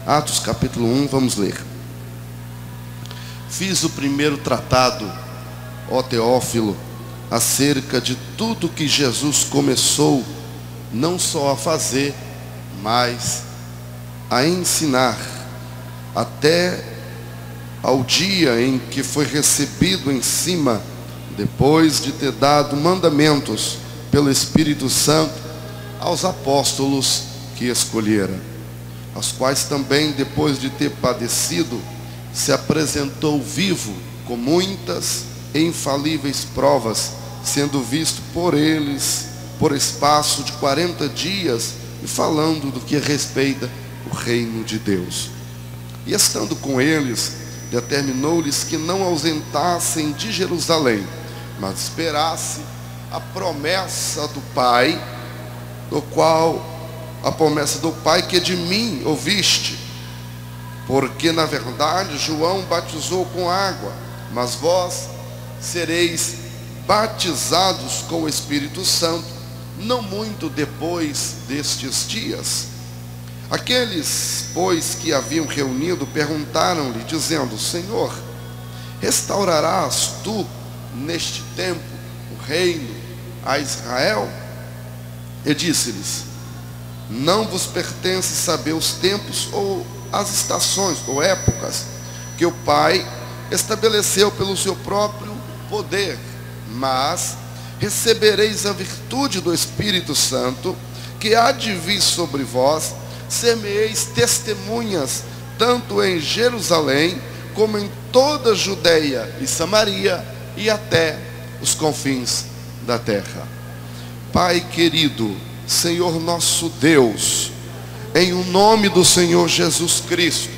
Atos capítulo 1, vamos ler. Fiz o primeiro tratado, ó Teófilo, acerca de tudo que Jesus começou, não só a fazer, mas a ensinar, até ao dia em que foi recebido em cima, depois de ter dado mandamentos pelo Espírito Santo aos apóstolos que escolhera, aos quais também, depois de ter padecido, se apresentou vivo com muitas e infalíveis provas, sendo visto por eles por espaço de 40 dias e falando do que respeita o reino de Deus. E estando com eles, determinou-lhes que não ausentassem de Jerusalém, mas esperasse a promessa do Pai, a promessa do Pai que de mim ouviste, porque na verdade João batizou com água, mas vós sereis batizados com o Espírito Santo, não muito depois destes dias. Aqueles, pois, que haviam reunido, perguntaram-lhe, dizendo: Senhor, restaurarás tu neste tempo o reino a Israel? E disse-lhes: não vos pertence saber os tempos ou as estações ou épocas que o Pai estabeleceu pelo seu próprio poder, mas recebereis a virtude do Espírito Santo, que há de vir sobre vós, ser-me-eis testemunhas, tanto em Jerusalém, como em toda a Judeia e Samaria, e até os confins da terra. Pai querido, Senhor nosso Deus, em o nome do Senhor Jesus Cristo,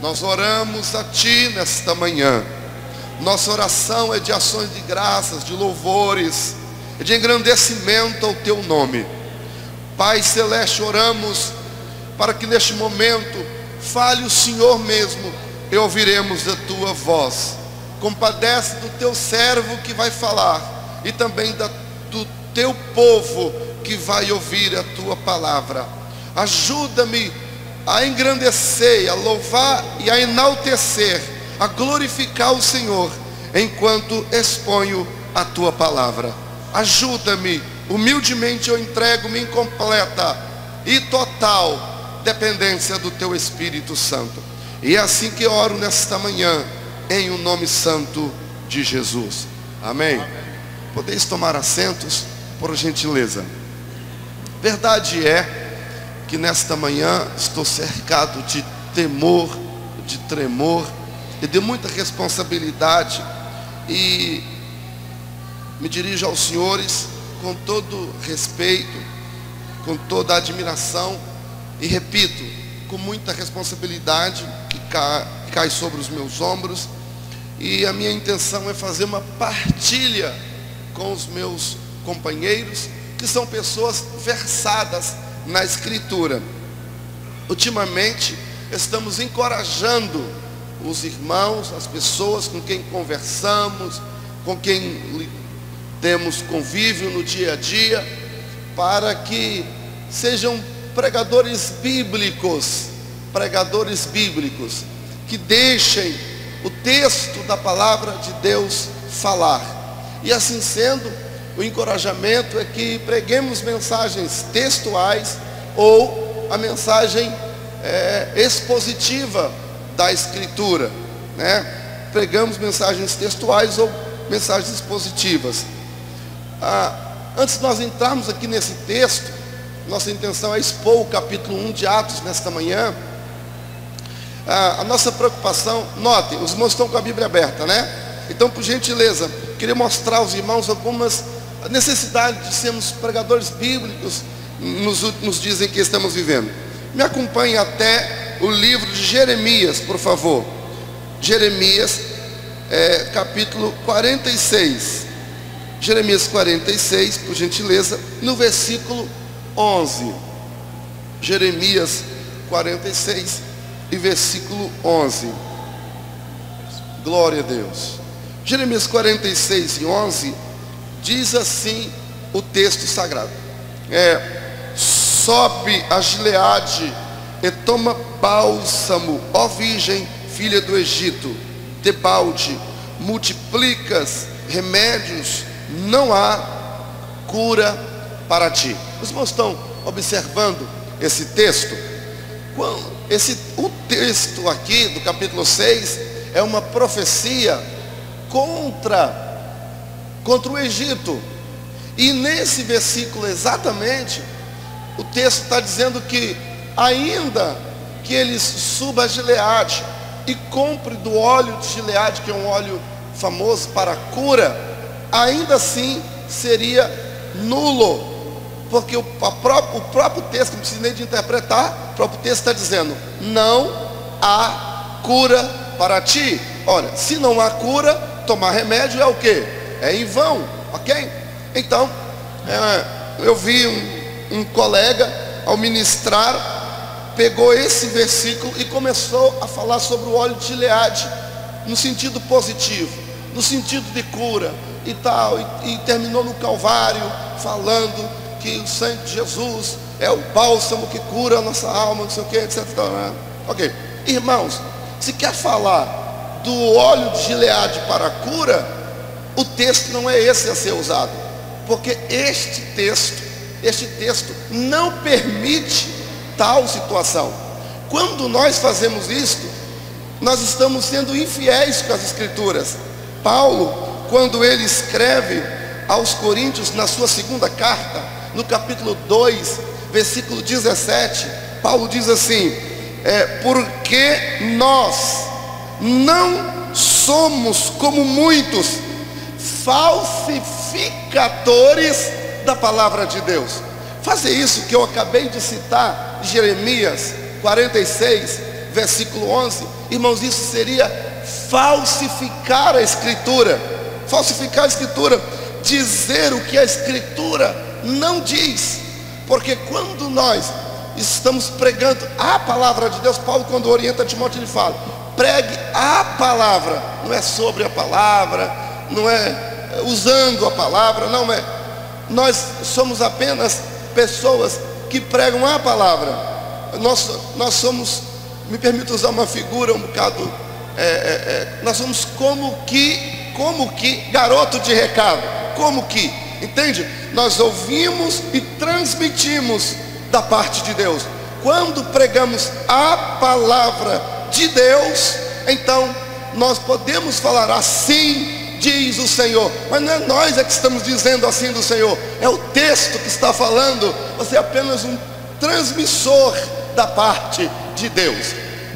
nós oramos a Ti nesta manhã. Nossa oração é de ações de graças, de louvores, de engrandecimento ao Teu nome. Pai Celeste, oramos para que neste momento fale o Senhor mesmo e ouviremos a Tua voz. Compadece do Teu servo que vai falar e também do Teu povo que vai ouvir a Tua palavra. Ajuda-me a engrandecer, a louvar e a enaltecer, a glorificar o Senhor enquanto exponho a Tua palavra. Ajuda-me, humildemente eu entrego-me em completa e total dependência do Teu Espírito Santo. E é assim que oro nesta manhã, em o nome santo de Jesus. Amém. Podeis tomar assentos, por gentileza. Verdade é que nesta manhã estou cercado de temor, de tremor e de muita responsabilidade, e me dirijo aos senhores com todo respeito, com toda admiração, e repito, com muita responsabilidade que cai sobre os meus ombros, e a minha intenção é fazer uma partilha com os meus companheiros, que são pessoas versadas na Escritura. Ultimamente estamos encorajando os irmãos, as pessoas com quem conversamos, com quem temos convívio no dia a dia, para que sejam pregadores bíblicos, que deixem o texto da palavra de Deus falar. E assim sendo, o encorajamento é que preguemos mensagens textuais ou a mensagem expositiva da Escritura, né? Pregamos mensagens textuais ou mensagens expositivas. Antes de nós entrarmos aqui nesse texto, nossa intenção é expor o capítulo 1 de Atos nesta manhã. A nossa preocupação, notem, os irmãos estão com a Bíblia aberta, né? Então, por gentileza, queria mostrar aos irmãos algumas necessidades de sermos pregadores bíblicos nos últimos dias em que estamos vivendo. Me acompanhe até o livro de Jeremias, por favor. Jeremias, capítulo 46. Jeremias 46, por gentileza, no versículo 11. Jeremias 46 e versículo 11. Glória a Deus. Jeremias 46 e 11 diz assim o texto sagrado: sobe a Gileade e toma bálsamo, ó virgem, filha do Egito, debalde, multiplicas remédios, não há cura para ti. Os irmãos estão observando esse texto? O texto aqui do capítulo 6 é uma profecia contra o Egito. E nesse versículo exatamente, o texto está dizendo que ainda que eles suba a Gileade e compre do óleo de Gileade, que é um óleo famoso para a cura, ainda assim seria nulo, porque o próprio texto, não precisa nem de interpretar, o próprio texto está dizendo, não há cura para ti. Olha, se não há cura, tomar remédio é o quê? É em vão, ok? Então, eu vi um colega, ao ministrar, pegou esse versículo e começou a falar sobre o óleo de Gileade, no sentido positivo, no sentido de cura e tal, e terminou no Calvário, falando que o sangue de Jesus é o bálsamo que cura a nossa alma, não sei o que, etc. Ok, irmãos, se quer falar do óleo de Gileade para a cura, o texto não é esse a ser usado, porque este texto não permite tal situação. Quando nós fazemos isto, nós estamos sendo infiéis com as Escrituras. Paulo, quando ele escreve aos Coríntios, na sua segunda carta, no capítulo 2, versículo 17, Paulo diz assim, porque nós não somos como muitos falsificadores da palavra de Deus. Fazer isso que eu acabei de citar, Jeremias 46, versículo 11, irmãos, isso seria falsificar a Escritura. Falsificar a Escritura, dizer o que a Escritura não diz. Porque quando nós estamos pregando a palavra de Deus, Paulo, quando orienta Timóteo, ele fala, pregue a palavra, não é sobre a palavra, não é usando a palavra, não é. Nós somos apenas pessoas que pregam a palavra. Nós somos, me permito usar uma figura um bocado, nós somos como que garoto de recado, entende? Nós ouvimos e transmitimos da parte de Deus. Quando pregamos a palavra de Deus, então nós podemos falar assim diz o Senhor, mas não é nós que estamos dizendo assim do Senhor, é o texto que está falando. Você é apenas um transmissor da parte de Deus.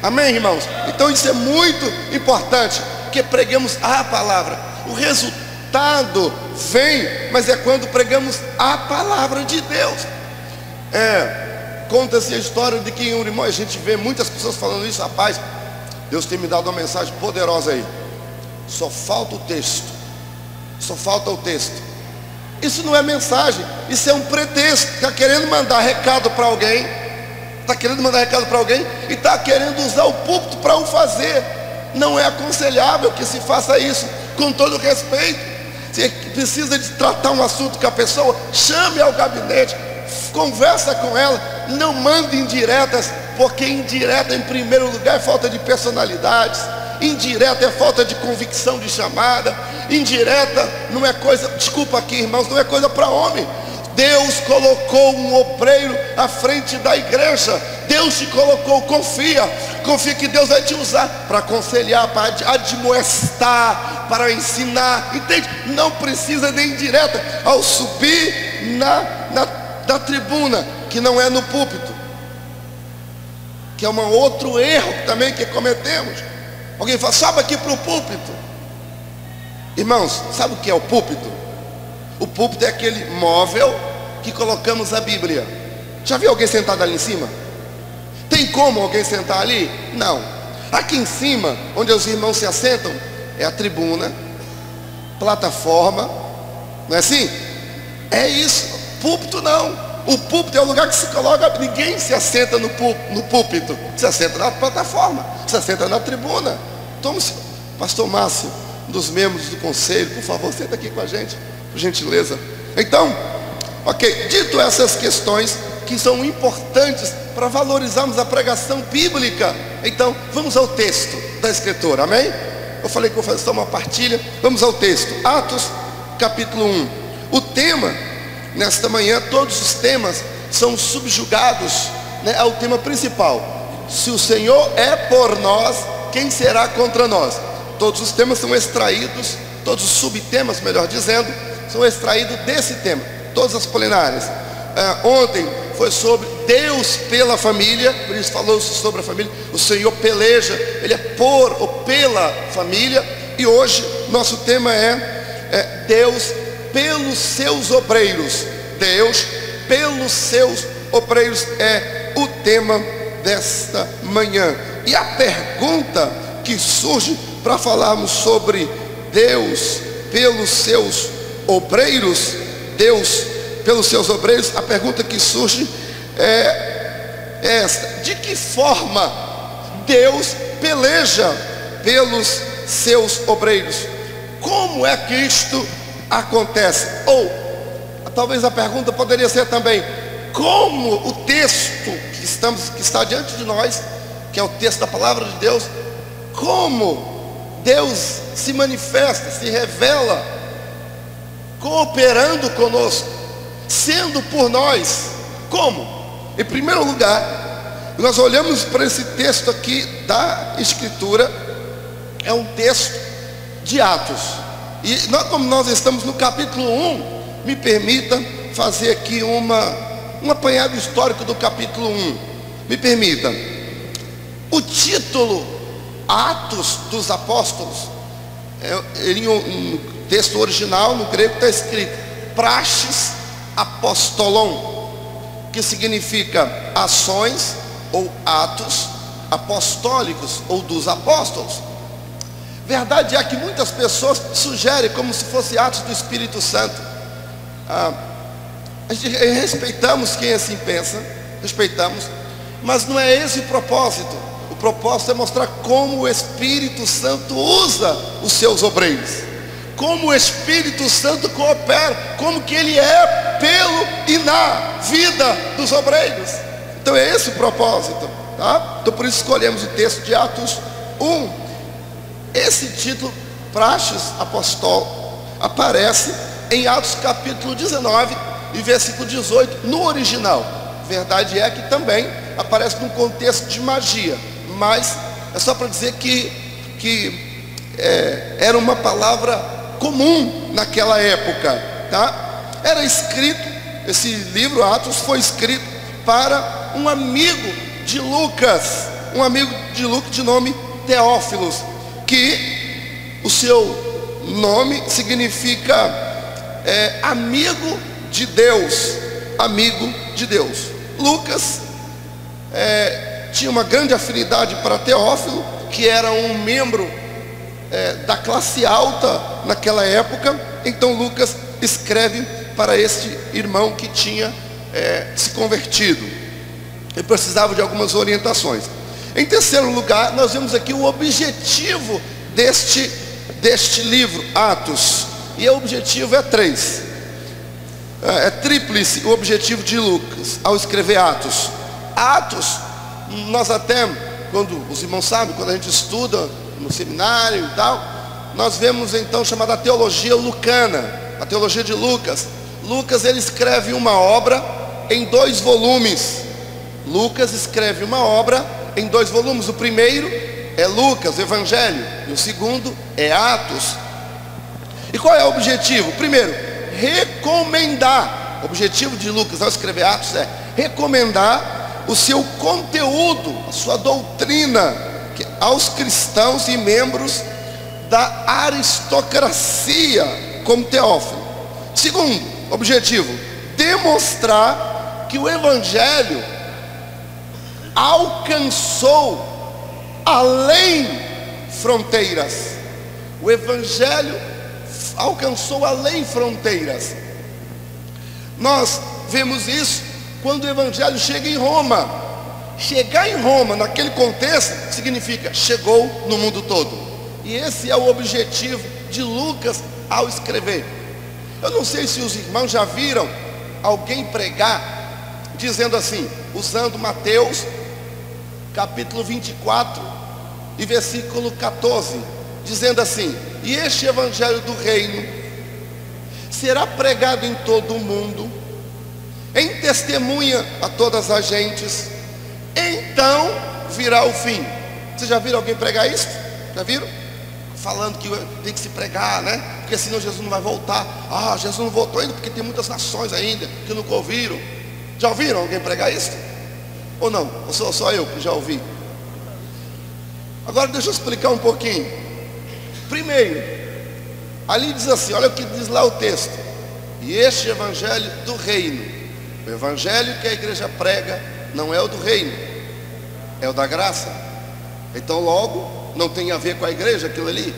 Amém, irmãos? Então isso é muito importante, que preguemos a palavra. O resultado vem, mas é quando pregamos a palavra de Deus. Conta-se a história de que em Urimã, a gente vê muitas pessoas falando isso. Rapaz, Deus tem me dado uma mensagem poderosa aí, só falta o texto, só falta o texto. Isso não é mensagem, isso é um pretexto. Está querendo mandar recado para alguém, e está querendo usar o púlpito para o fazer. Não é aconselhável que se faça isso, com todo respeito. Se precisa de tratar um assunto com a pessoa, chame ao gabinete, conversa com ela, não mande indiretas, porque indireta em primeiro lugar é falta de personalidades, indireta é falta de convicção de chamada, indireta não é coisa, desculpa aqui irmãos, não é coisa para homem. Deus colocou um obreiro à frente da igreja, Deus te colocou, confia que Deus vai te usar para aconselhar, para admoestar, para ensinar, entende? Não precisa de indireta ao subir na tribuna, que não é no púlpito, que é um outro erro também que cometemos. Alguém fala, sobe aqui para o púlpito. Irmãos, sabe o que é o púlpito? O púlpito é aquele móvel que colocamos a Bíblia. Já viu alguém sentado ali em cima? Tem como alguém sentar ali? Não. Aqui em cima, onde os irmãos se assentam, é a tribuna, plataforma, não é assim? É isso. Púlpito não. O púlpito é o lugar que se coloca. Ninguém se assenta no púlpito, se assenta na plataforma, se assenta na tribuna. Tome-se, pastor Márcio, um dos membros do conselho, por favor, senta aqui com a gente, por gentileza. Então, ok, dito essas questões que são importantes para valorizarmos a pregação bíblica, então vamos ao texto da Escritura, amém? Eu falei que vou fazer só uma partilha. Vamos ao texto, Atos capítulo 1. O tema, nesta manhã, todos os temas são subjugados, né, ao tema principal: se o Senhor é por nós, quem será contra nós? Todos os temas são extraídos, todos os subtemas, melhor dizendo, são extraídos desse tema, todas as plenárias. Ontem foi sobre Deus pela família, por isso falou-se sobre a família. O Senhor peleja, Ele é por ou pela família. E hoje nosso tema é Deus pelos seus obreiros. Deus pelos seus obreiros é o tema desta manhã. E a pergunta que surge para falarmos sobre Deus pelos seus obreiros, Deus pelos seus obreiros, a pergunta que surge é esta: de que forma Deus peleja pelos seus obreiros? Como é que isto acontece? Ou talvez a pergunta poderia ser também: como o texto que está diante de nós, que é o texto da palavra de Deus, como Deus se manifesta, se revela, cooperando conosco, sendo por nós? Como? Em primeiro lugar, nós olhamos para esse texto aqui da Escritura. É um texto de Atos. E como nós estamos no capítulo 1, me permita fazer aqui um apanhado histórico do capítulo 1. Me permita. O título Atos dos Apóstolos, no texto original, no grego, está escrito Praxis Apostolon, que significa ações ou atos apostólicos ou dos apóstolos. Verdade é que muitas pessoas sugerem como se fosse atos do Espírito Santo. A gente respeitamos quem assim pensa, respeitamos, mas não é esse o propósito. O propósito é mostrar como o Espírito Santo usa os seus obreiros, como o Espírito Santo coopera, como que Ele é pelo e na vida dos obreiros. Então é esse o propósito, tá? Então por isso escolhemos o texto de Atos 1. Esse título, Praxis Apostol, aparece em Atos capítulo 19 e versículo 18 no original. Verdade é que também aparece num contexto de magia, mas é só para dizer que era uma palavra comum naquela época, tá? Era escrito, esse livro Atos foi escrito para um amigo de Lucas, de nome Teófilos, que o seu nome significa amigo de Deus, amigo de Deus. Lucas tinha uma grande afinidade para Teófilo, que era um membro da classe alta naquela época. Então Lucas escreve para este irmão que tinha se convertido. Ele precisava de algumas orientações. Em terceiro lugar, nós vemos aqui o objetivo deste livro, Atos. E o objetivo é 3. É tríplice o objetivo de Lucas ao escrever Atos. Atos, nós até, quando os irmãos sabem, quando a gente estuda no seminário e tal, nós vemos então chamada teologia lucana, a teologia de Lucas. Lucas, ele escreve uma obra em 2 volumes. Lucas escreve uma obra em 2 volumes. O primeiro é Lucas, o Evangelho, e o segundo é Atos. E qual é o objetivo? Primeiro, recomendar. O objetivo de Lucas ao escrever Atos é recomendar o seu conteúdo, a sua doutrina aos cristãos e membros da aristocracia, como Teófilo. Segundo objetivo, demonstrar que o Evangelho alcançou além fronteiras. O Evangelho alcançou além fronteiras. Nós vemos isso quando o Evangelho chega em Roma. Chegar em Roma, naquele contexto, significa chegou no mundo todo. E esse é o objetivo de Lucas ao escrever. Eu não sei se os irmãos já viram alguém pregar dizendo assim: usando Mateus, capítulo 24 e versículo 14, dizendo assim: e este evangelho do reino será pregado em todo o mundo, em testemunha a todas as gentes, então virá o fim. Vocês já viram alguém pregar isso? Já viram? Falando que tem que se pregar, né? Porque senão Jesus não vai voltar. Ah, Jesus não voltou ainda porque tem muitas nações ainda que nunca ouviram. Já ouviram alguém pregar isso? Ou não? Ou sou só eu que já ouvi? Agora deixa eu explicar um pouquinho. Primeiro, ali diz assim, olha o que diz lá o texto: e este evangelho do reino. O evangelho que a igreja prega não é o do reino, é o da graça. Então logo não tem a ver com a igreja aquilo ali.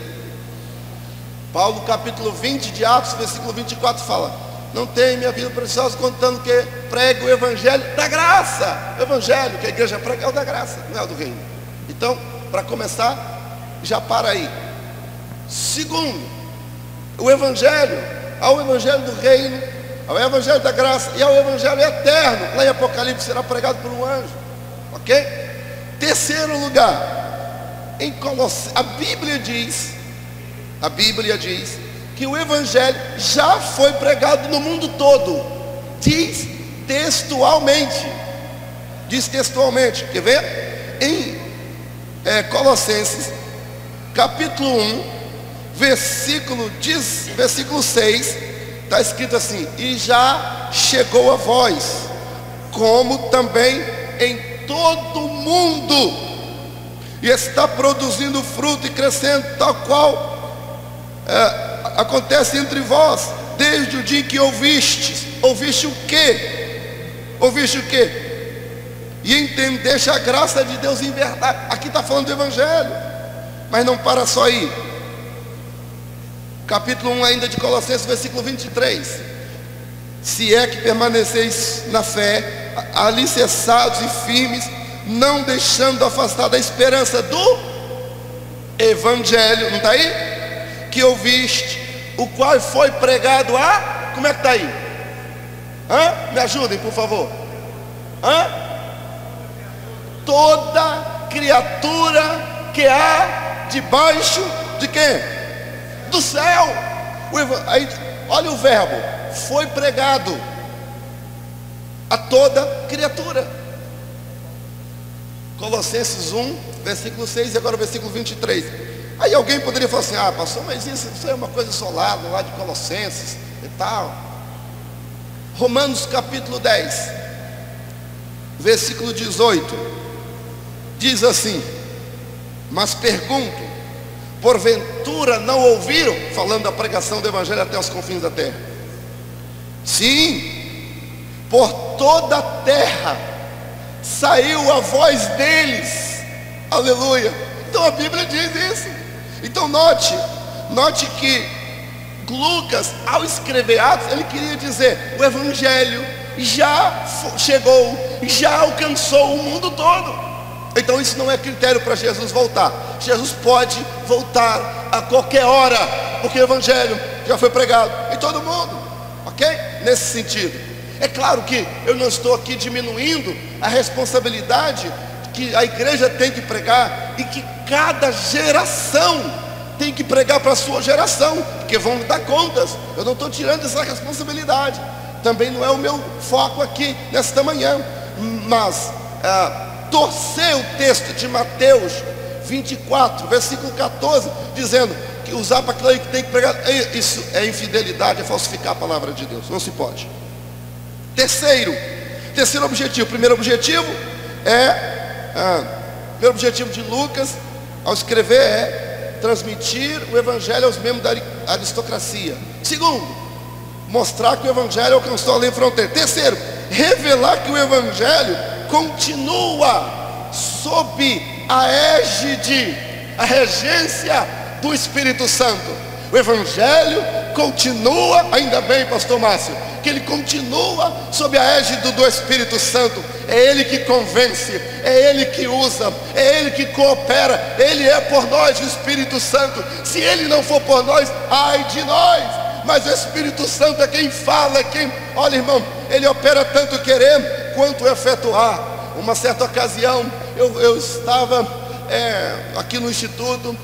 Paulo, capítulo 20 de Atos, versículo 24 fala: não tem minha vida preciosa, contando que prega o evangelho da graça. O evangelho que a igreja prega é o da graça, não é o do reino. Então, para começar, já para aí. Segundo, o evangelho, ao evangelho do reino, ao evangelho da graça e ao evangelho eterno, lá em Apocalipse será pregado por um anjo. Ok? Terceiro lugar, em Colossenses, a Bíblia diz que o evangelho já foi pregado no mundo todo. Diz textualmente. Quer ver? Em Colossenses, capítulo 1, versículo 6, está escrito assim: e já chegou a vós, como também em todo o mundo, e está produzindo fruto e crescendo, tal qual acontece entre vós, desde o dia em que ouvistes. Ouviste o quê? Ouviste o quê? E entendeste a graça de Deus em verdade. Aqui está falando do evangelho, mas não para só aí. Capítulo 1 ainda de Colossenses, versículo 23: se é que permaneceis na fé, alicerçados e firmes, não deixando afastar da esperança do evangelho, não está aí? Que ouviste, o qual foi pregado a... Como é que está aí? Me ajudem, por favor. Toda criatura que há debaixo de quem? Do céu. Aí, olha o verbo: foi pregado a toda criatura. Colossenses 1, versículo 6 e agora o versículo 23. Aí alguém poderia falar assim: ah, pastor, mas isso é uma coisa isolada lá de Colossenses e tal. Romanos capítulo 10, versículo 18, diz assim: mas pergunto, porventura não ouviram? Falando da pregação do evangelho até os confins da terra. Sim, por toda a terra saiu a voz deles. Aleluia. Então a Bíblia diz isso. Então note que Lucas, ao escrever Atos, ele queria dizer: o evangelho já chegou, já alcançou o mundo todo. Então isso não é critério para Jesus voltar. Jesus pode voltar a qualquer hora, porque o evangelho já foi pregado em todo mundo. Ok? Nesse sentido. É claro que eu não estou aqui diminuindo a responsabilidade que a igreja tem que pregar e que cada geração tem que pregar para a sua geração, porque vão dar contas. Eu não estou tirando essa responsabilidade. Também não é o meu foco aqui nesta manhã. Mas torcer o texto de Mateus 24, versículo 14, dizendo que usar para aquilo aí que tem que pregar, isso é infidelidade, é falsificar a palavra de Deus. Não se pode. Terceiro objetivo. Primeiro objetivo de Lucas ao escrever é transmitir o evangelho aos membros da aristocracia. Segundo, mostrar que o evangelho alcançou além fronteira. Terceiro, revelar que o evangelho continua sob a égide, a regência do Espírito Santo. O evangelho continua, ainda bem, pastor Márcio, que ele continua sob a égide do Espírito Santo. É ele que convence, é ele que usa, é ele que coopera. Ele é por nós, o Espírito Santo. Se ele não for por nós, ai de nós. Mas o Espírito Santo é quem fala, é quem... Olha, irmão, ele opera tanto querer quanto efetuar. uma certa ocasião, eu estava aqui no Instituto.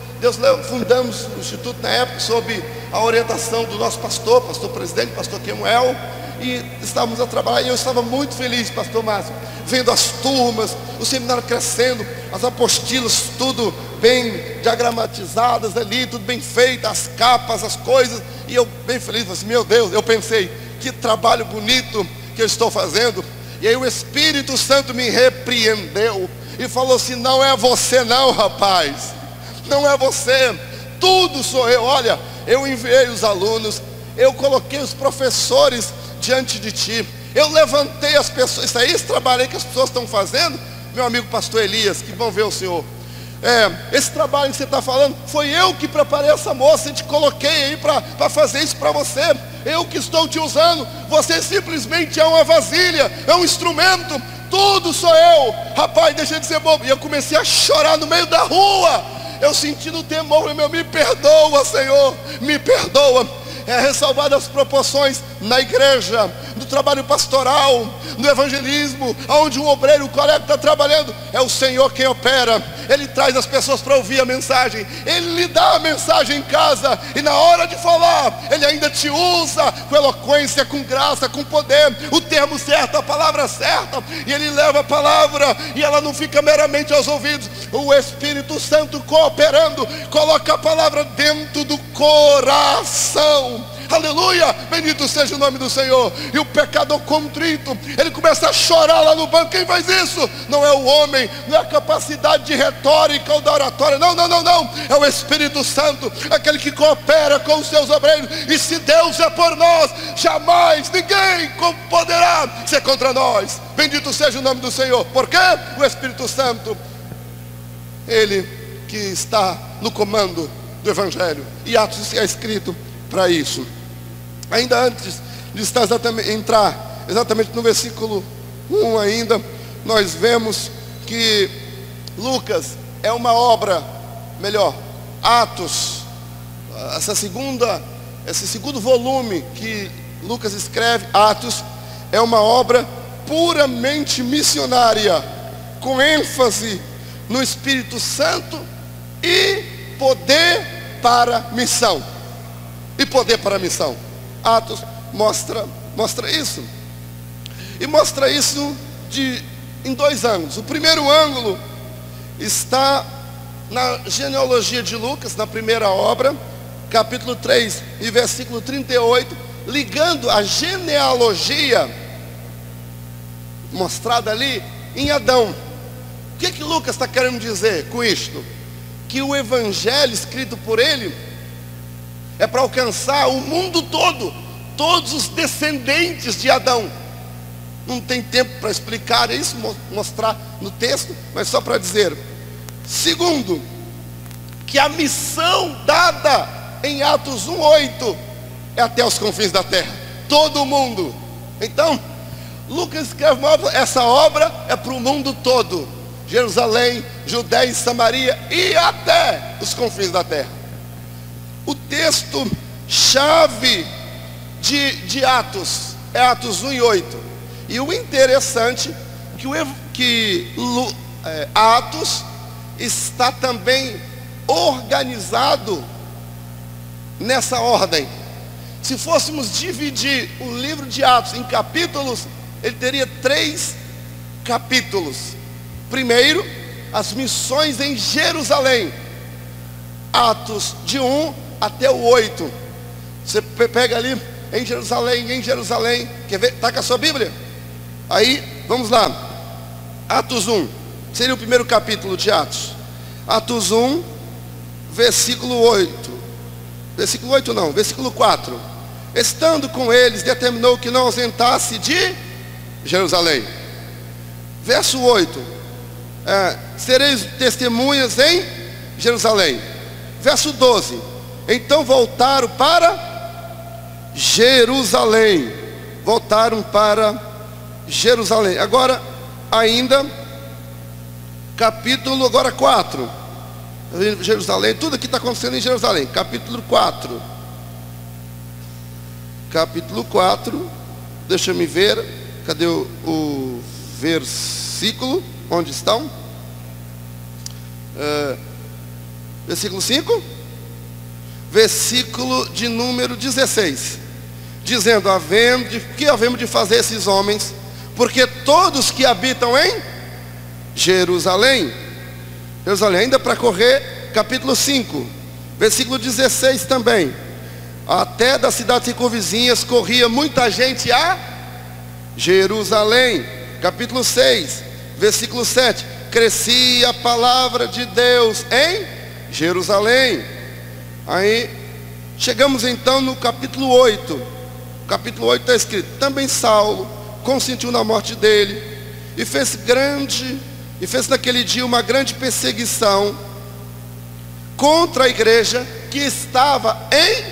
Fundamos o Instituto na época sob a orientação do nosso pastor presidente, pastor Kemuel, e estávamos a trabalhar, e eu estava muito feliz, pastor Márcio, vendo as turmas, o seminário crescendo, as apostilas tudo bem diagramatizadas ali, tudo bem feito, as capas, as coisas, e eu bem feliz, assim, meu Deus, eu pensei, que trabalho bonito que eu estou fazendo. E aí o Espírito Santo me repreendeu e falou assim: não é você não, rapaz, não é você, tudo sou eu. Olha, eu enviei os alunos, eu coloquei os professores diante de ti, eu levantei as pessoas. Isso aí, esse trabalho aí que as pessoas estão fazendo, meu amigo pastor Elias, que bom ver o senhor, esse trabalho que você está falando, foi eu que preparei essa moça e te coloquei aí para fazer isso para você. Eu que estou te usando, você simplesmente é uma vasilha, é um instrumento, tudo sou eu. Rapaz, deixa de ser bobo. E eu comecei a chorar no meio da rua, eu sentindo temor, me perdoa, Senhor, me perdoa. Ressalvado as proporções na igreja, no trabalho pastoral, no evangelismo, onde um obreiro, o colega está trabalhando, é o Senhor quem opera. Ele traz as pessoas para ouvir a mensagem, Ele lhe dá a mensagem em casa, e na hora de falar, Ele ainda te usa com eloquência, com graça, com poder, o termo certo, a palavra certa, e Ele leva a palavra, e ela não fica meramente aos ouvidos. O Espírito Santo cooperando, coloca a palavra dentro do coração. Aleluia, bendito seja o nome do Senhor. E o pecador contrito, ele começa a chorar lá no banco. Quem faz isso? Não é o homem, não é a capacidade de retórica ou da oratória, não, é o Espírito Santo, aquele que coopera com os seus obreiros. E se Deus é por nós, jamais ninguém poderá ser contra nós. Bendito seja o nome do Senhor. Por quê? O Espírito Santo, Ele que está no comando do Evangelho, e Atos é escrito para isso. Ainda antes de entrar exatamente no versículo 1 ainda, nós vemos que Lucas é uma obra, Atos, esse segundo volume que Lucas escreve, Atos, é uma obra puramente missionária, com ênfase no Espírito Santo e poder para missão. E poder para a missão. Atos mostra isso. E mostra isso em dois ângulos. O primeiro ângulo está na genealogia de Lucas, na primeira obra, capítulo 3 e versículo 38, ligando a genealogia mostrada ali em Adão. O que Lucas está querendo dizer com isto? Que o evangelho escrito por ele é para alcançar o mundo todo, todos os descendentes de Adão. Não tem tempo para explicar isso, mostrar no texto, mas só para dizer. Segundo, que a missão dada em Atos 1:8 é até os confins da terra, todo mundo. Então, Lucas escreve essa obra é para o mundo todo, Jerusalém, Judéia e Samaria e até os confins da terra. O texto chave de Atos é Atos 1:8. E o interessante que Atos está também organizado nessa ordem. Se fôssemos dividir o livro de Atos em capítulos, ele teria 3 capítulos. Primeiro, as missões em Jerusalém, Atos de 1 até o 8. Você pega ali em Jerusalém. Quer ver? Está com a sua Bíblia? Aí, vamos lá. Atos 1 seria o primeiro capítulo de Atos. Atos 1, versículo 8. Versículo 8 não, versículo 4. Estando com eles, determinou que não ausentasse de Jerusalém. Verso 8. Sereis testemunhas em Jerusalém. Verso 12. Então voltaram para Jerusalém. Agora, ainda, capítulo 4. Jerusalém, tudo aqui está acontecendo em Jerusalém. Capítulo 4. Capítulo 4. Deixa eu me ver. Cadê o versículo, onde estão? Versículo 5, versículo de número 16, dizendo: que havemos de fazer esses homens, porque todos que habitam em Jerusalém, ainda para correr, capítulo 5, versículo 16 também, até das cidades circunvizinhas corria muita gente a Jerusalém. Capítulo 6, versículo 7, crescia a palavra de Deus em Jerusalém. Aí chegamos então no capítulo 8. Capítulo 8 está escrito: também Saulo consentiu na morte dele, e fez naquele dia uma grande perseguição contra a igreja que estava em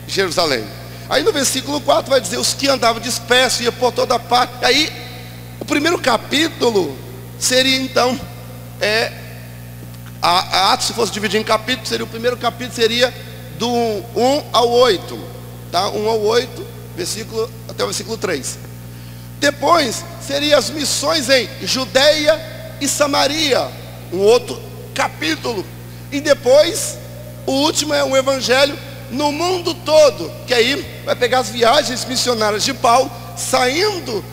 Jerusalém. Aí no versículo 4 vai dizer: os que andavam dispersos, ia por toda parte. Aí o primeiro capítulo seria então Atos, se fosse dividir em capítulos, seria o primeiro capítulo, seria do 1 ao 8, tá? 1 ao 8, até o versículo 3. Depois seria as missões em Judeia e Samaria, um outro capítulo. E depois o último é o evangelho no mundo todo, que aí vai pegar as viagens missionárias de Paulo, saindo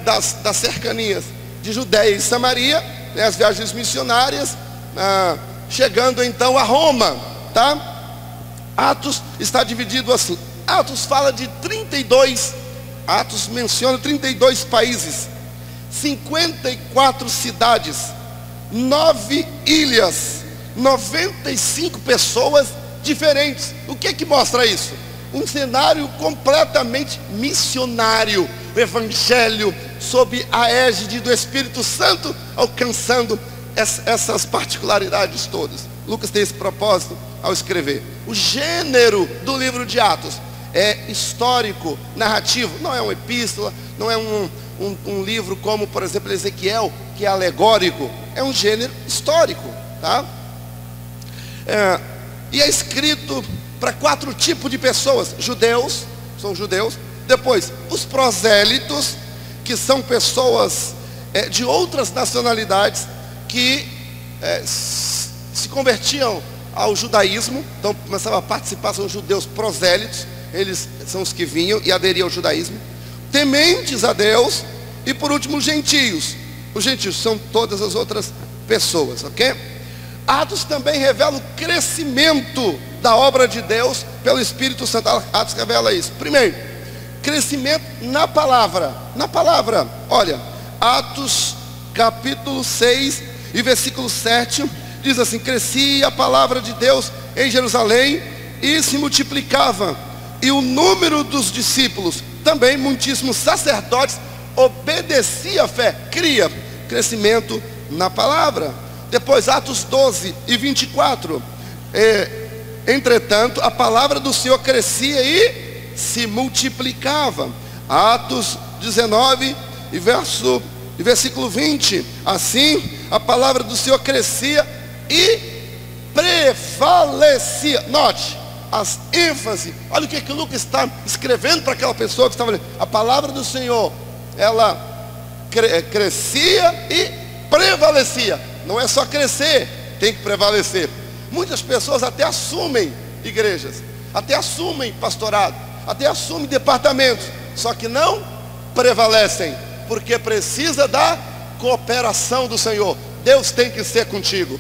das cercanias de Judeia e Samaria, né, as viagens missionárias, chegando então a Roma, tá? Atos está dividido assim. Atos fala de 32, Atos menciona 32 países, 54 cidades, 9 ilhas, 95 pessoas diferentes. O que é que mostra isso? Um cenário completamente missionário, o evangelho sob a égide do Espírito Santo, alcançando essas particularidades todas. Lucas tem esse propósito ao escrever. O gênero do livro de Atos é histórico, narrativo. Não é uma epístola, não é um livro como, por exemplo, Ezequiel, que é alegórico. É um gênero histórico, tá? E é escrito para 4 tipos de pessoas: judeus, são judeus. Depois, os prosélitos, que são pessoas de outras nacionalidades que se convertiam ao judaísmo, então começavam a participar, são judeus prosélitos, eles são os que vinham e aderiam ao judaísmo, tementes a Deus, e por último os gentios. Os gentios são todas as outras pessoas, ok? Atos também revela o crescimento da obra de Deus pelo Espírito Santo. Atos revela isso. Primeiro, crescimento na palavra. Na palavra, olha, Atos capítulo 6 e versículo 7 diz assim: crescia a palavra de Deus em Jerusalém e se multiplicava, e o número dos discípulos, também muitíssimos sacerdotes, obedecia a fé. Crescimento na palavra. Depois, Atos 12 e 24, entretanto a palavra do Senhor crescia e se multiplicava. Atos 19 e versículo 20, assim a palavra do Senhor crescia e prevalecia. Note as ênfases. Olha o que Lucas está escrevendo para aquela pessoa que estava lendo. A palavra do Senhor, ela crescia e prevalecia. Não é só crescer, tem que prevalecer. Muitas pessoas até assumem igrejas, até assumem pastorado, até assumem departamentos, só que não prevalecem, porque precisa da cooperação do Senhor. Deus tem que ser contigo.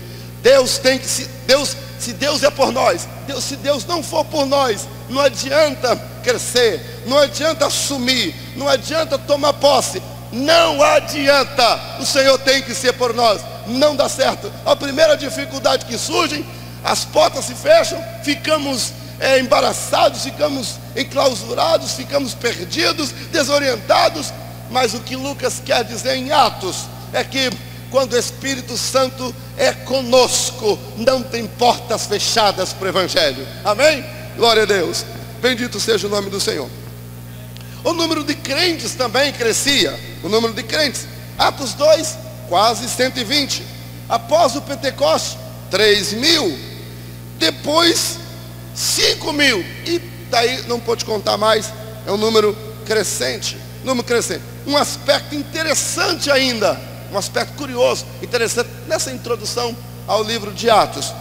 Se Deus é por nós, se Deus não for por nós, não adianta crescer, não adianta assumir, não adianta tomar posse, não adianta. O Senhor tem que ser por nós. Não dá certo. A primeira dificuldade que surge, as portas se fecham, ficamos embaraçados, ficamos enclausurados, ficamos perdidos, desorientados. Mas o que Lucas quer dizer em Atos é que quando o Espírito Santo é conosco, não tem portas fechadas para o Evangelho. Amém? Glória a Deus. Bendito seja o nome do Senhor. O número de crentes também crescia. O número de crentes, Atos 2, quase 120. Após o Pentecostes, 3.000. Depois 5.000. E daí não pode contar mais. É um número crescente. um aspecto interessante ainda, um aspecto curioso, interessante, nessa introdução ao livro de Atos.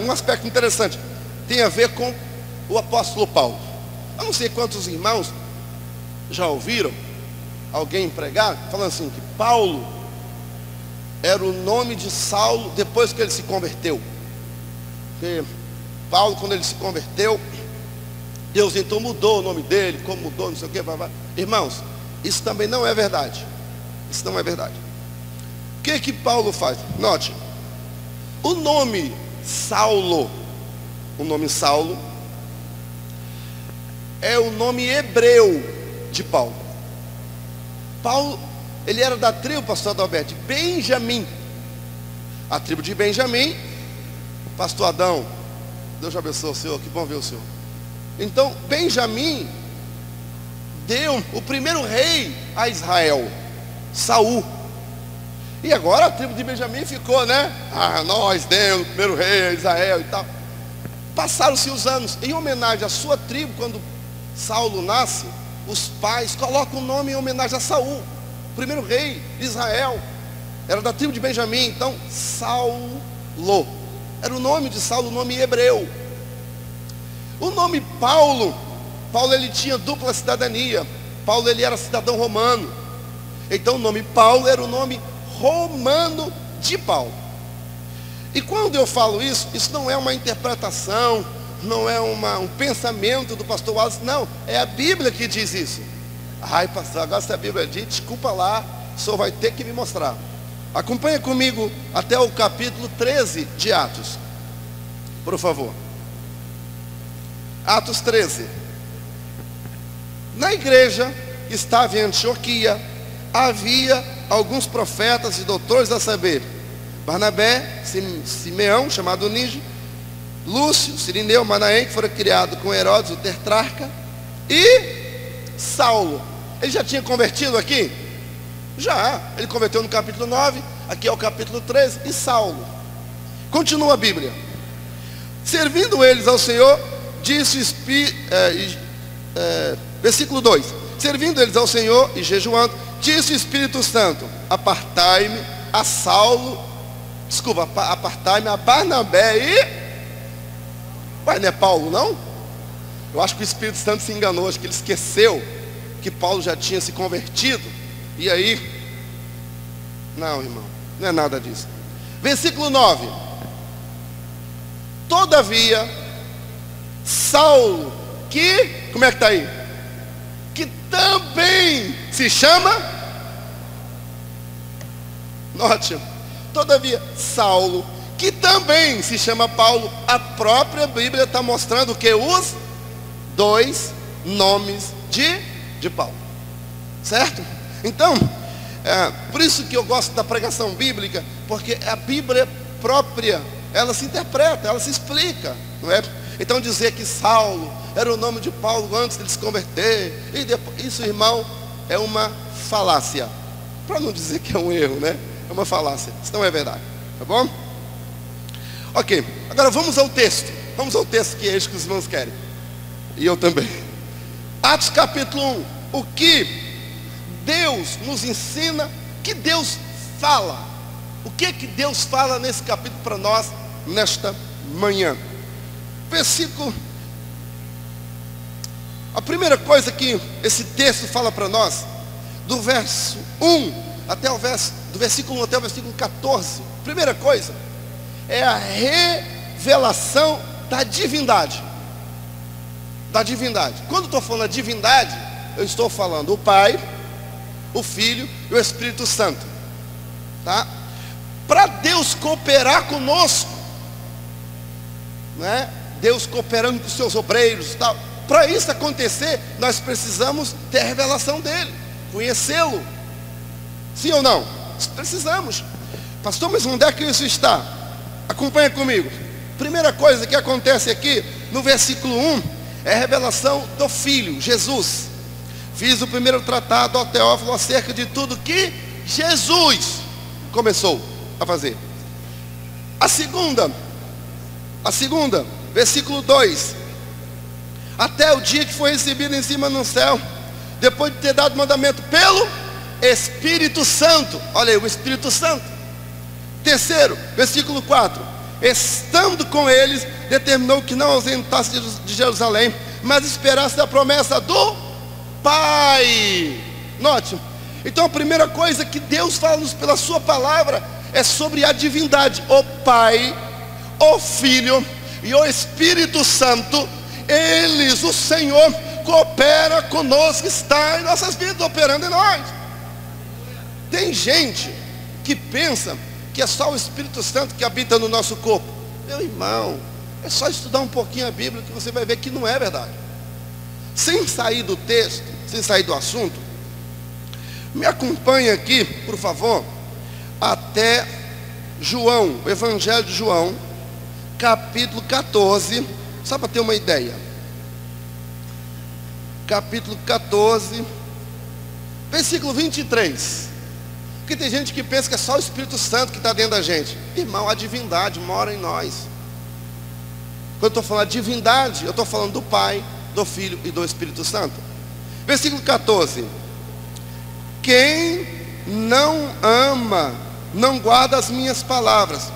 Um aspecto interessante, tem a ver com o apóstolo Paulo. Eu não sei quantos irmãos já ouviram alguém pregar, falando assim, que Paulo era o nome de Saulo depois que ele se converteu. Porque Paulo, quando ele se converteu, Deus então mudou o nome dele, como mudou, não sei o que, irmãos, isso também não é verdade. Isso não é verdade. O que Paulo faz? Note, o nome Saulo é o nome hebreu de Paulo. Paulo, ele era da tribo, pastor Adalberto, de Benjamim. A tribo de Benjamim, pastor Adão, Deus te abençoe o senhor, que bom ver o senhor. Então, Benjamim deu o primeiro rei a Israel, Saul. E agora a tribo de Benjamim ficou, né? Nós demos o primeiro rei a Israel e tal. Passaram-se os anos, em homenagem à sua tribo, quando Saulo nasce, os pais colocam o nome em homenagem a Saul, o primeiro rei de Israel. Era da tribo de Benjamim, então Saulo era o nome de Saulo, o nome hebreu. O nome Paulo ele tinha dupla cidadania. Paulo, ele era cidadão romano. Então o nome Paulo era o nome romano de Paulo. E quando eu falo isso não é uma interpretação, não é um pensamento do pastor Wallace, não, é a Bíblia que diz isso. Ai, pastor, agora se a Bíblia diz, desculpa lá, o senhor vai ter que me mostrar. Acompanha comigo até o capítulo 13 de Atos, por favor. Atos 13. Na igreja que estava em Antioquia, havia alguns profetas e doutores, a saber, Barnabé, Simeão, chamado Níger, Lúcio, Cirineu, Manaém, que foram criados com Herodes, o tetrarca, e Saulo. Ele já tinha convertido aqui? Já, ele converteu no capítulo 9, aqui é o capítulo 13, e Saulo. Continua a Bíblia. Servindo eles ao Senhor, disse o Espírito, versículo 2: servindo eles ao Senhor e jejuando, disse o Espírito Santo: apartai-me a Barnabé e... Ué, não é Paulo não? Eu acho que o Espírito Santo se enganou, acho que ele esqueceu que Paulo já tinha se convertido. E aí, não, irmão, não é nada disso. Versículo 9: todavia Saulo, que, como é que está aí? Que também se chama, note, todavia Saulo, que também se chama Paulo. A própria Bíblia está mostrando que os dois nomes de Paulo, certo? Então, por isso que eu gosto da pregação bíblica, porque a Bíblia própria, ela se interpreta, ela se explica, não é? Então dizer que Saulo era o nome de Paulo antes de ele se converter, e depois, isso, irmão, é uma falácia, para não dizer que é um erro, né? É uma falácia, isso não é verdade, tá bom? Ok, agora vamos ao texto que é isso que os irmãos querem, e eu também. Atos capítulo 1, o que Deus nos ensina, o que Deus fala, o que Deus fala nesse capítulo para nós, nesta manhã. Versículo, a primeira coisa que esse texto fala para nós, do verso 1 até o do versículo 1 até o versículo 14, primeira coisa é a revelação da divindade. Quando eu estou falando da divindade, eu estou falando o Pai, o Filho e o Espírito Santo, tá? Para Deus cooperar conosco, né? Deus cooperando com os seus obreiros e tal, para isso acontecer, nós precisamos ter a revelação dele, conhecê-lo. Sim ou não? Precisamos. Pastor, mas onde é que isso está? Acompanha comigo. Primeira coisa que acontece aqui no versículo 1 é a revelação do Filho, Jesus. Fiz o primeiro tratado ao Teófilo acerca de tudo que Jesus começou a fazer. A segunda, versículo 2, até o dia que foi recebido em cima no céu, depois de ter dado mandamento pelo Espírito Santo. Olha aí, o Espírito Santo. Terceiro, versículo 4: estando com eles, determinou que não ausentasse de Jerusalém, mas esperasse a promessa do Pai. Note, então a primeira coisa que Deus fala-nos pela sua palavra é sobre a divindade. O Pai, o Filho e o Espírito Santo, eles, o Senhor, coopera conosco, está em nossas vidas, operando em nós. Tem gente que pensa que é só o Espírito Santo que habita no nosso corpo. Meu irmão, é só estudar um pouquinho a Bíblia que você vai ver que não é verdade. Sem sair do texto, sem sair do assunto, me acompanhe aqui, por favor, até João, o Evangelho de João, capítulo 14, só para ter uma ideia. Capítulo 14, versículo 23. Porque tem gente que pensa que é só o Espírito Santo que está dentro da gente. Irmão, a divindade mora em nós. Quando eu estou falando de divindade, eu estou falando do Pai, do Filho e do Espírito Santo. Versículo 14: quem não ama, não guarda as minhas palavras.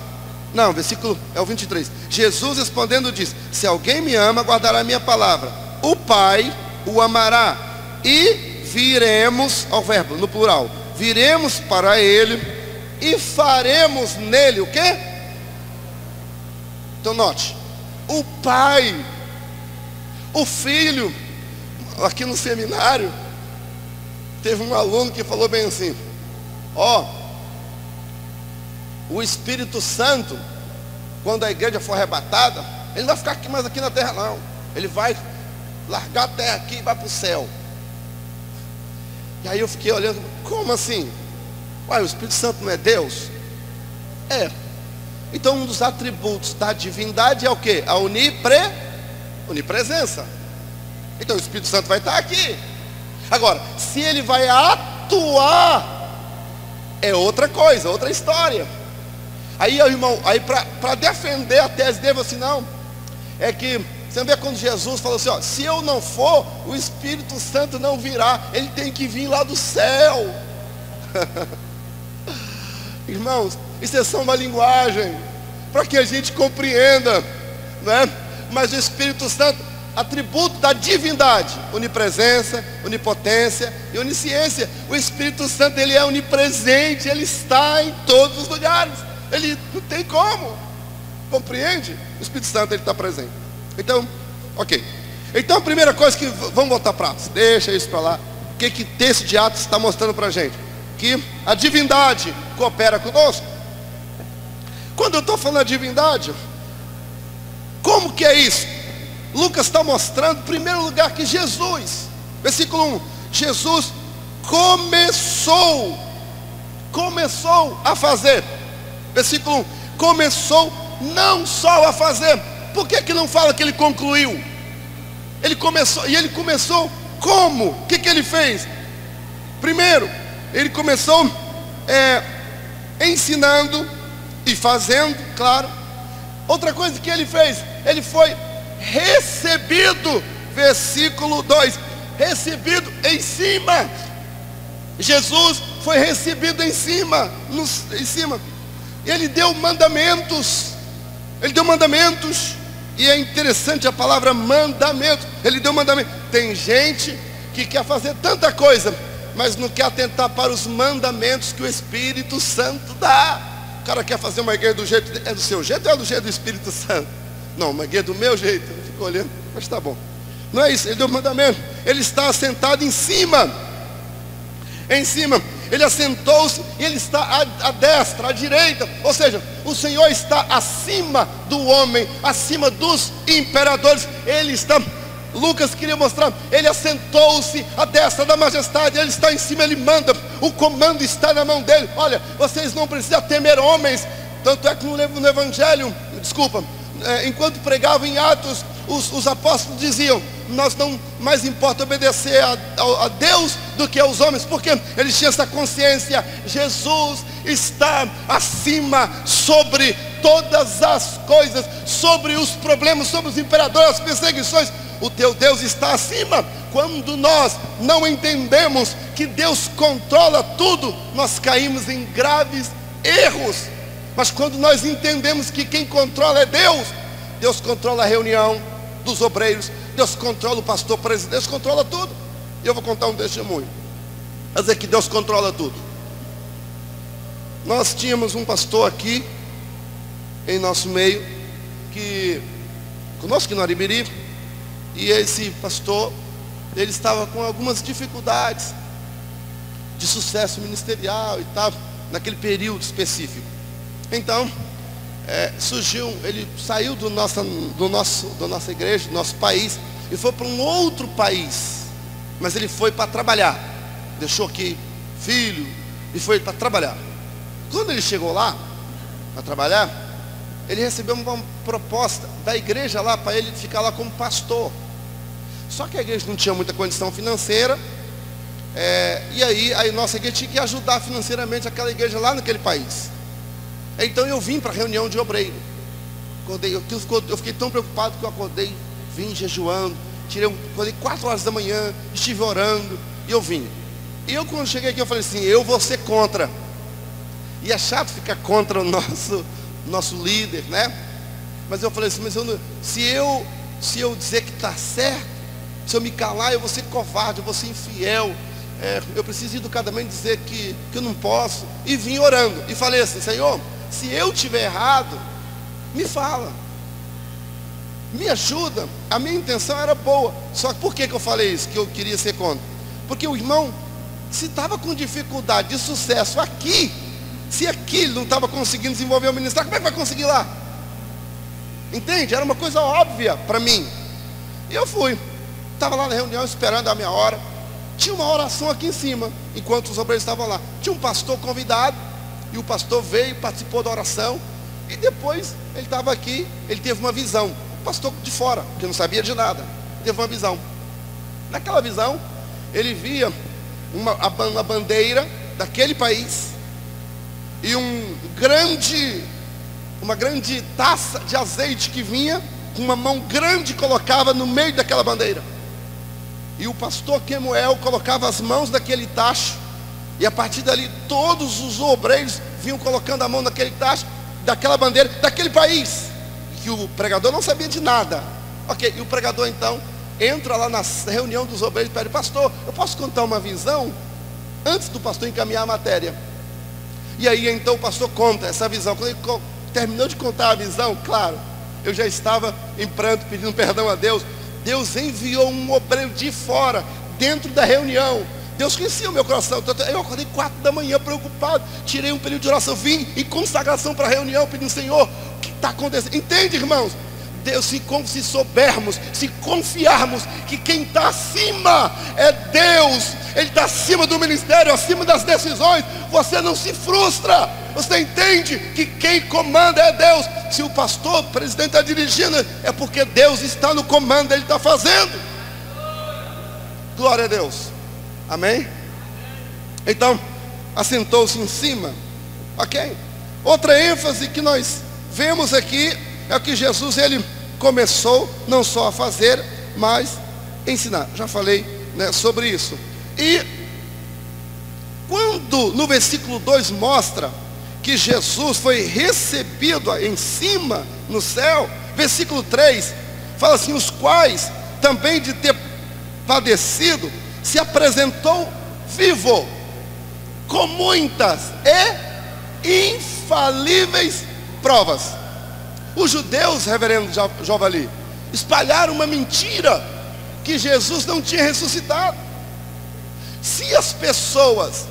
Não, versículo é o 23. Jesus respondendo diz: se alguém me ama, guardará a minha palavra. O Pai o amará, e viremos, ao verbo no plural, viremos para ele e faremos nele o quê? Então note, o Pai, o Filho. Aqui no seminário teve um aluno que falou bem assim: ó, o Espírito Santo, quando a igreja for arrebatada, ele não vai ficar mais aqui na terra não, ele vai largar a terra aqui e vai para o céu. E aí eu fiquei olhando, como assim? Uai, o Espírito Santo não é Deus? É. Então um dos atributos da divindade é o quê? A onipresença. Então o Espírito Santo vai estar aqui. Agora, se ele vai atuar, é outra coisa, outra história. Aí, irmão, aí para defender a tese dele, assim, não, é que você vê quando Jesus falou assim, ó, se eu não for, o Espírito Santo não virá, ele tem que vir lá do céu. Irmãos, isso é só uma linguagem para que a gente compreenda, não é? Mas o Espírito Santo, atributo da divindade, onipresença, onipotência e onisciência. O Espírito Santo, ele é onipresente, ele está em todos os lugares, ele não tem como, compreende? O Espírito Santo, ele está presente. Então, ok. Então a primeira coisa que, vamos voltar para Atos, deixa isso para lá. O que texto de Atos está mostrando para a gente? Que a divindade coopera conosco. Quando eu estou falando de divindade, como que é isso? Lucas está mostrando, em primeiro lugar, que Jesus, versículo 1, Jesus começou a fazer. Versículo 1, começou não só a fazer. Por que não fala que ele concluiu? Ele começou, e ele começou como? O que ele fez? Primeiro, ele começou ensinando e fazendo, claro. Outra coisa que ele fez, ele foi recebido, versículo 2, recebido em cima. Jesus foi recebido em cima, ele deu mandamentos, e é interessante a palavra mandamento, ele deu mandamento. Tem gente que quer fazer tanta coisa, mas não quer atentar para os mandamentos que o Espírito Santo dá. O cara quer fazer uma igreja do jeito, é do seu jeito ou é do jeito do Espírito Santo? Não, uma igreja do meu jeito. Eu fico olhando, mas tá bom. Não é isso, ele deu mandamento. Ele está assentado em cima. Ele assentou-se e ele está à destra, à direita. Ou seja, o Senhor está acima do homem, acima dos imperadores. Ele está, Lucas queria mostrar, ele assentou-se à destra da majestade. Ele está em cima, ele manda. O comando está na mão dele. Olha, vocês não precisam temer homens. Tanto é que no Evangelho, enquanto pregavam em Atos, os apóstolos diziam: nós não mais importa obedecer a Deus do que aos homens, porque eles tinham essa consciência. Jesus está acima, sobre todas as coisas, sobre os problemas, sobre os imperadores, as perseguições. o teu Deus está acima. Quando nós não entendemos que Deus controla tudo, nós caímos em graves erros. Mas quando nós entendemos que quem controla é Deus, Deus controla a reunião dos obreiros, Deus controla o pastor presidente, Deus controla tudo. E eu vou contar um testemunho para dizer que Deus controla tudo. Nós tínhamos um pastor aqui em nosso meio, conosco aqui no Aribiri, e esse pastor, ele estava com algumas dificuldades de sucesso ministerial e tal, naquele período específico. Então, ele saiu da nossa igreja, do nosso país, e foi para um outro país, mas ele foi para trabalhar, deixou aqui filho, e foi para trabalhar. Quando ele chegou lá, para trabalhar, ele recebeu uma proposta da igreja lá, para ele ficar lá como pastor. Só que a igreja não tinha muita condição financeira, e aí a nossa igreja tinha que ajudar financeiramente aquela igreja lá naquele país. Então eu vim para a reunião de obreiro. Eu fiquei tão preocupado que eu acordei, vim jejuando, acordei 4 horas da manhã, estive orando, e eu vim. E eu, quando cheguei aqui, eu falei assim, eu vou ser contra. E é chato ficar contra o nosso líder, né? Mas eu falei assim, se eu dizer que está certo, se eu me calar, eu vou ser covarde, eu vou ser infiel. Eu preciso educadamente dizer que eu não posso. E vim orando, e falei assim, Senhor, se eu estiver errado, me fala, me ajuda. A minha intenção era boa. Só que por que eu falei isso, que eu queria ser contra? Porque o irmão, se estava com dificuldade de sucesso aqui, se aqui ele não estava conseguindo desenvolver o ministério, como é que vai conseguir lá? Entende? Era uma coisa óbvia para mim. E eu fui, estava lá na reunião esperando a minha hora. Tinha uma oração aqui em cima, enquanto os obreiros estavam lá. Tinha um pastor convidado, e o pastor veio, participou da oração, e depois ele estava aqui, ele teve uma visão. O pastor de fora, que não sabia de nada, teve uma visão. Naquela visão, ele via uma bandeira daquele país, e uma grande taça de azeite que vinha, com uma mão grande, colocava no meio daquela bandeira. E o pastor Kemuel colocava as mãos daquele tacho, e a partir dali todos os obreiros vinham colocando a mão naquele tacho, daquela bandeira, daquele país, que o pregador não sabia de nada. Ok, e o pregador então entra lá na reunião dos obreiros e pede, pastor, eu posso contar uma visão? Antes do pastor encaminhar a matéria. E aí então o pastor conta essa visão. Quando ele terminou de contar a visão, claro, eu já estava em pranto, pedindo perdão a Deus. Deus enviou um obreiro de fora, dentro da reunião. Deus conhecia o meu coração. Eu acordei 4 da manhã preocupado, tirei um período de oração, vim em consagração para a reunião, pedindo, Senhor, o que está acontecendo? Entende, irmãos? Deus, se soubermos, se confiarmos que quem está acima é Deus, Ele está acima do ministério, acima das decisões, você não se frustra. Você entende que quem comanda é Deus. Se o pastor, o presidente está dirigindo, é porque Deus está no comando, Ele está fazendo. Glória a Deus. Amém? Então, assentou-se em cima. Ok? Outra ênfase que nós vemos aqui é que Jesus, Ele começou não só a fazer, mas ensinar. Já falei, né, sobre isso. E quando no versículo 2 mostra que Jesus foi recebido em cima no céu, versículo 3 fala assim, os quais também de ter padecido se apresentou vivo com muitas e infalíveis provas. Os judeus, reverendo Jovali, espalharam uma mentira, que Jesus não tinha ressuscitado. Se as pessoas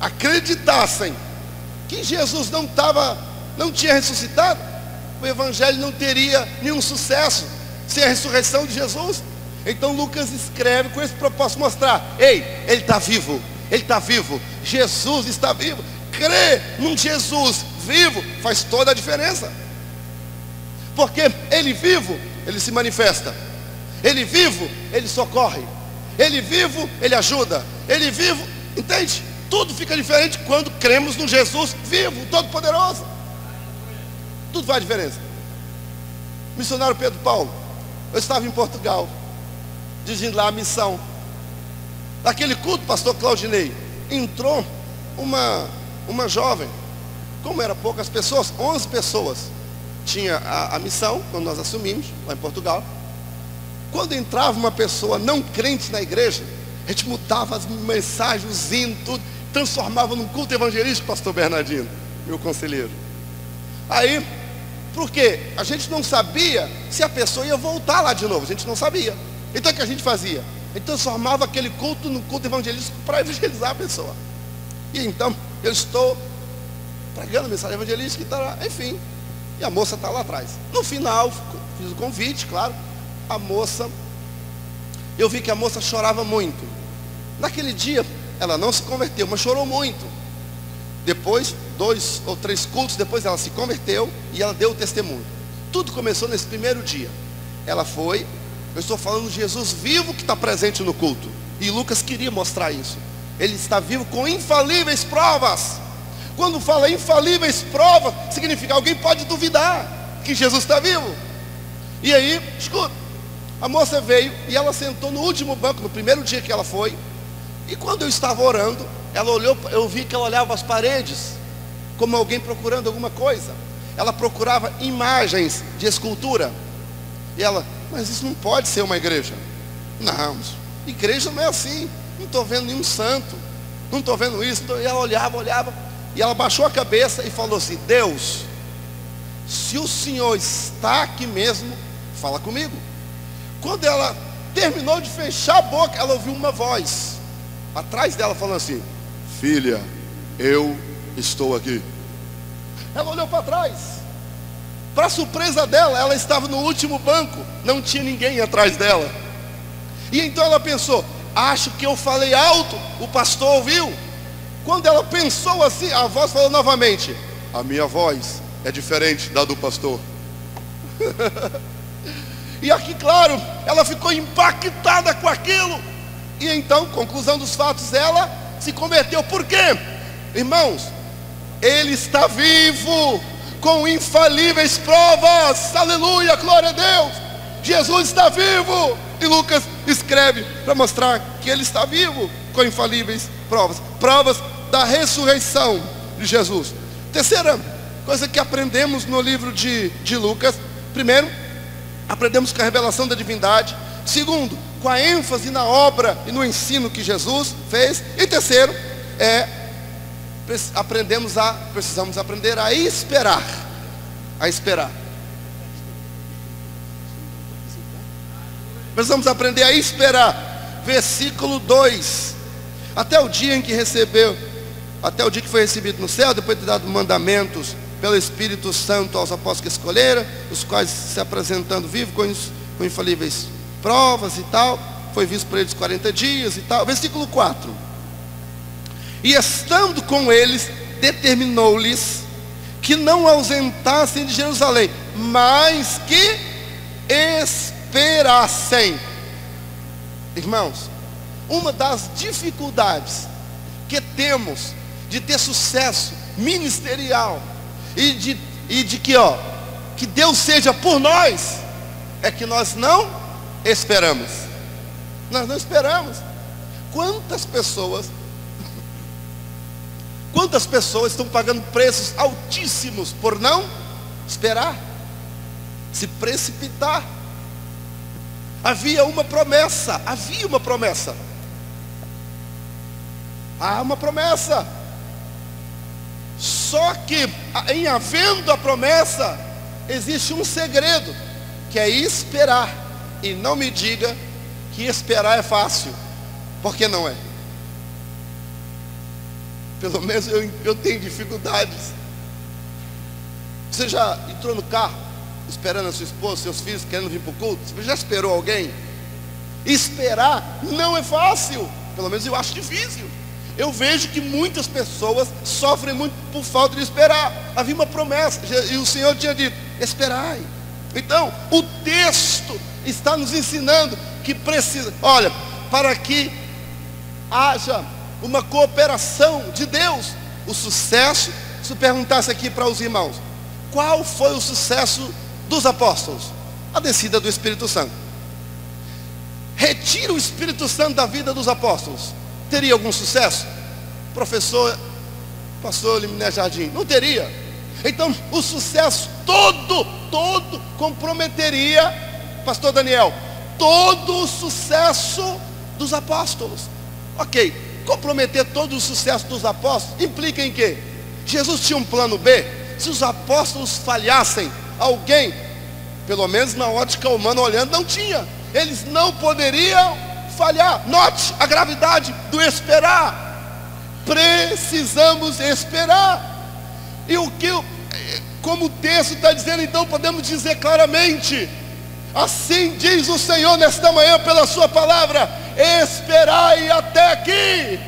acreditassem que Jesus não tinha ressuscitado, o evangelho não teria nenhum sucesso sem a ressurreição de Jesus. Então Lucas escreve com esse propósito, mostrar, ei, Ele está vivo, Ele está vivo, Jesus está vivo. Crer num Jesus vivo faz toda a diferença, porque Ele vivo, Ele se manifesta, Ele vivo, Ele socorre, Ele vivo, Ele ajuda, Ele vivo, entende? Tudo fica diferente quando cremos no Jesus vivo, todo-poderoso. Tudo faz diferença. Missionário Pedro Paulo, eu estava em Portugal, dizendo lá a missão. Naquele culto, pastor Claudinei, entrou uma jovem. Como eram poucas pessoas, 11 pessoas. Tinha a missão, quando nós assumimos, lá em Portugal. Quando entrava uma pessoa não crente na igreja, a gente mudava as mensagens, os hinos, tudo, transformava num culto evangelístico, pastor Bernardino, meu conselheiro. Aí, por quê? A gente não sabia se a pessoa ia voltar lá de novo, a gente não sabia. Então o que a gente fazia? A gente transformava aquele culto num culto evangelístico para evangelizar a pessoa. E então, eu estou pregando mensagem evangelística e tal, enfim. E a moça está lá atrás. No final, fiz o convite, claro. A moça, eu vi que a moça chorava muito. Naquele dia, ela não se converteu, mas chorou muito. Depois, 2 ou 3 cultos depois, ela se converteu e ela deu o testemunho. Tudo começou nesse primeiro dia. Ela foi, eu estou falando de Jesus vivo que está presente no culto. E Lucas queria mostrar isso. Ele está vivo com infalíveis provas. Quando fala infalíveis provas, significa alguém pode duvidar que Jesus está vivo. E aí, escuta, a moça veio e ela sentou no último banco, no primeiro dia que ela foi. E quando eu estava orando, ela olhou, eu vi que ela olhava as paredes, como alguém procurando alguma coisa. Ela procurava imagens de escultura. E ela, mas isso não pode ser uma igreja. Não, igreja não é assim. Não estou vendo nenhum santo. Não estou vendo isso. E ela olhava. E ela baixou a cabeça e falou assim: Deus, se o Senhor está aqui mesmo, fala comigo. Quando ela terminou de fechar a boca, ela ouviu uma voz atrás dela falando assim: filha, eu estou aqui. Ela olhou para trás. Para surpresa dela, ela estava no último banco, não tinha ninguém atrás dela. E então ela pensou: acho que eu falei alto, o pastor ouviu. Quando ela pensou assim, a voz falou novamente: a minha voz é diferente da do pastor. E aqui, claro, ela ficou impactada com aquilo. E então, conclusão dos fatos, ela se converteu. Por quê? Irmãos, Ele está vivo, com infalíveis provas. Aleluia, glória a Deus. Jesus está vivo. E Lucas escreve para mostrar que Ele está vivo, com infalíveis provas. Provas da ressurreição de Jesus. Terceira coisa que aprendemos no livro de Lucas: primeiro, aprendemos com a revelação da divindade. Segundo, com a ênfase na obra e no ensino que Jesus fez. E terceiro, precisamos aprender a esperar. A esperar. Precisamos aprender a esperar. Versículo 2: até o dia que foi recebido no céu, depois de ter dado mandamentos pelo Espírito Santo aos apóstolos que escolheram, os quais se apresentando vivo com infalíveis provas e tal, foi visto por eles 40 dias e tal. Versículo 4: e estando com eles, determinou-lhes que não ausentassem de Jerusalém, mas que esperassem. Irmãos, uma das dificuldades que temos de ter sucesso ministerial e de que Deus seja por nós, é que nós não esperamos. Nós não esperamos. Quantas pessoas estão pagando preços altíssimos por não esperar, se precipitar? Havia uma promessa. Há uma promessa. Só que em havendo a promessa, existe um segredo, que é esperar. E não me diga que esperar é fácil, porque não é. Pelo menos eu tenho dificuldades. Você já entrou no carro esperando a sua esposa, seus filhos querendo vir para o culto? Você já esperou alguém? Esperar não é fácil. Pelo menos eu acho difícil. Eu vejo que muitas pessoas sofrem muito por falta de esperar. Havia uma promessa e o Senhor tinha dito: esperai. Então o texto está nos ensinando que precisa, olha, para que haja uma cooperação de Deus, o sucesso. Se eu perguntasse aqui para os irmãos, qual foi o sucesso dos apóstolos? A descida do Espírito Santo. retira o Espírito Santo da vida dos apóstolos, teria algum sucesso? Pastor Liminé Jardim, não teria. Então o sucesso todo comprometeria, pastor Daniel, todo o sucesso dos apóstolos. Ok, comprometer todo o sucesso dos apóstolos implica em quê? Jesus tinha um plano B. Se os apóstolos falhassem, alguém, pelo menos na ótica humana olhando, não tinha. Eles não poderiam falhar. Note a gravidade do esperar. Precisamos esperar. E como o texto está dizendo, então podemos dizer claramente: assim diz o Senhor nesta manhã pela sua palavra: esperai até aqui.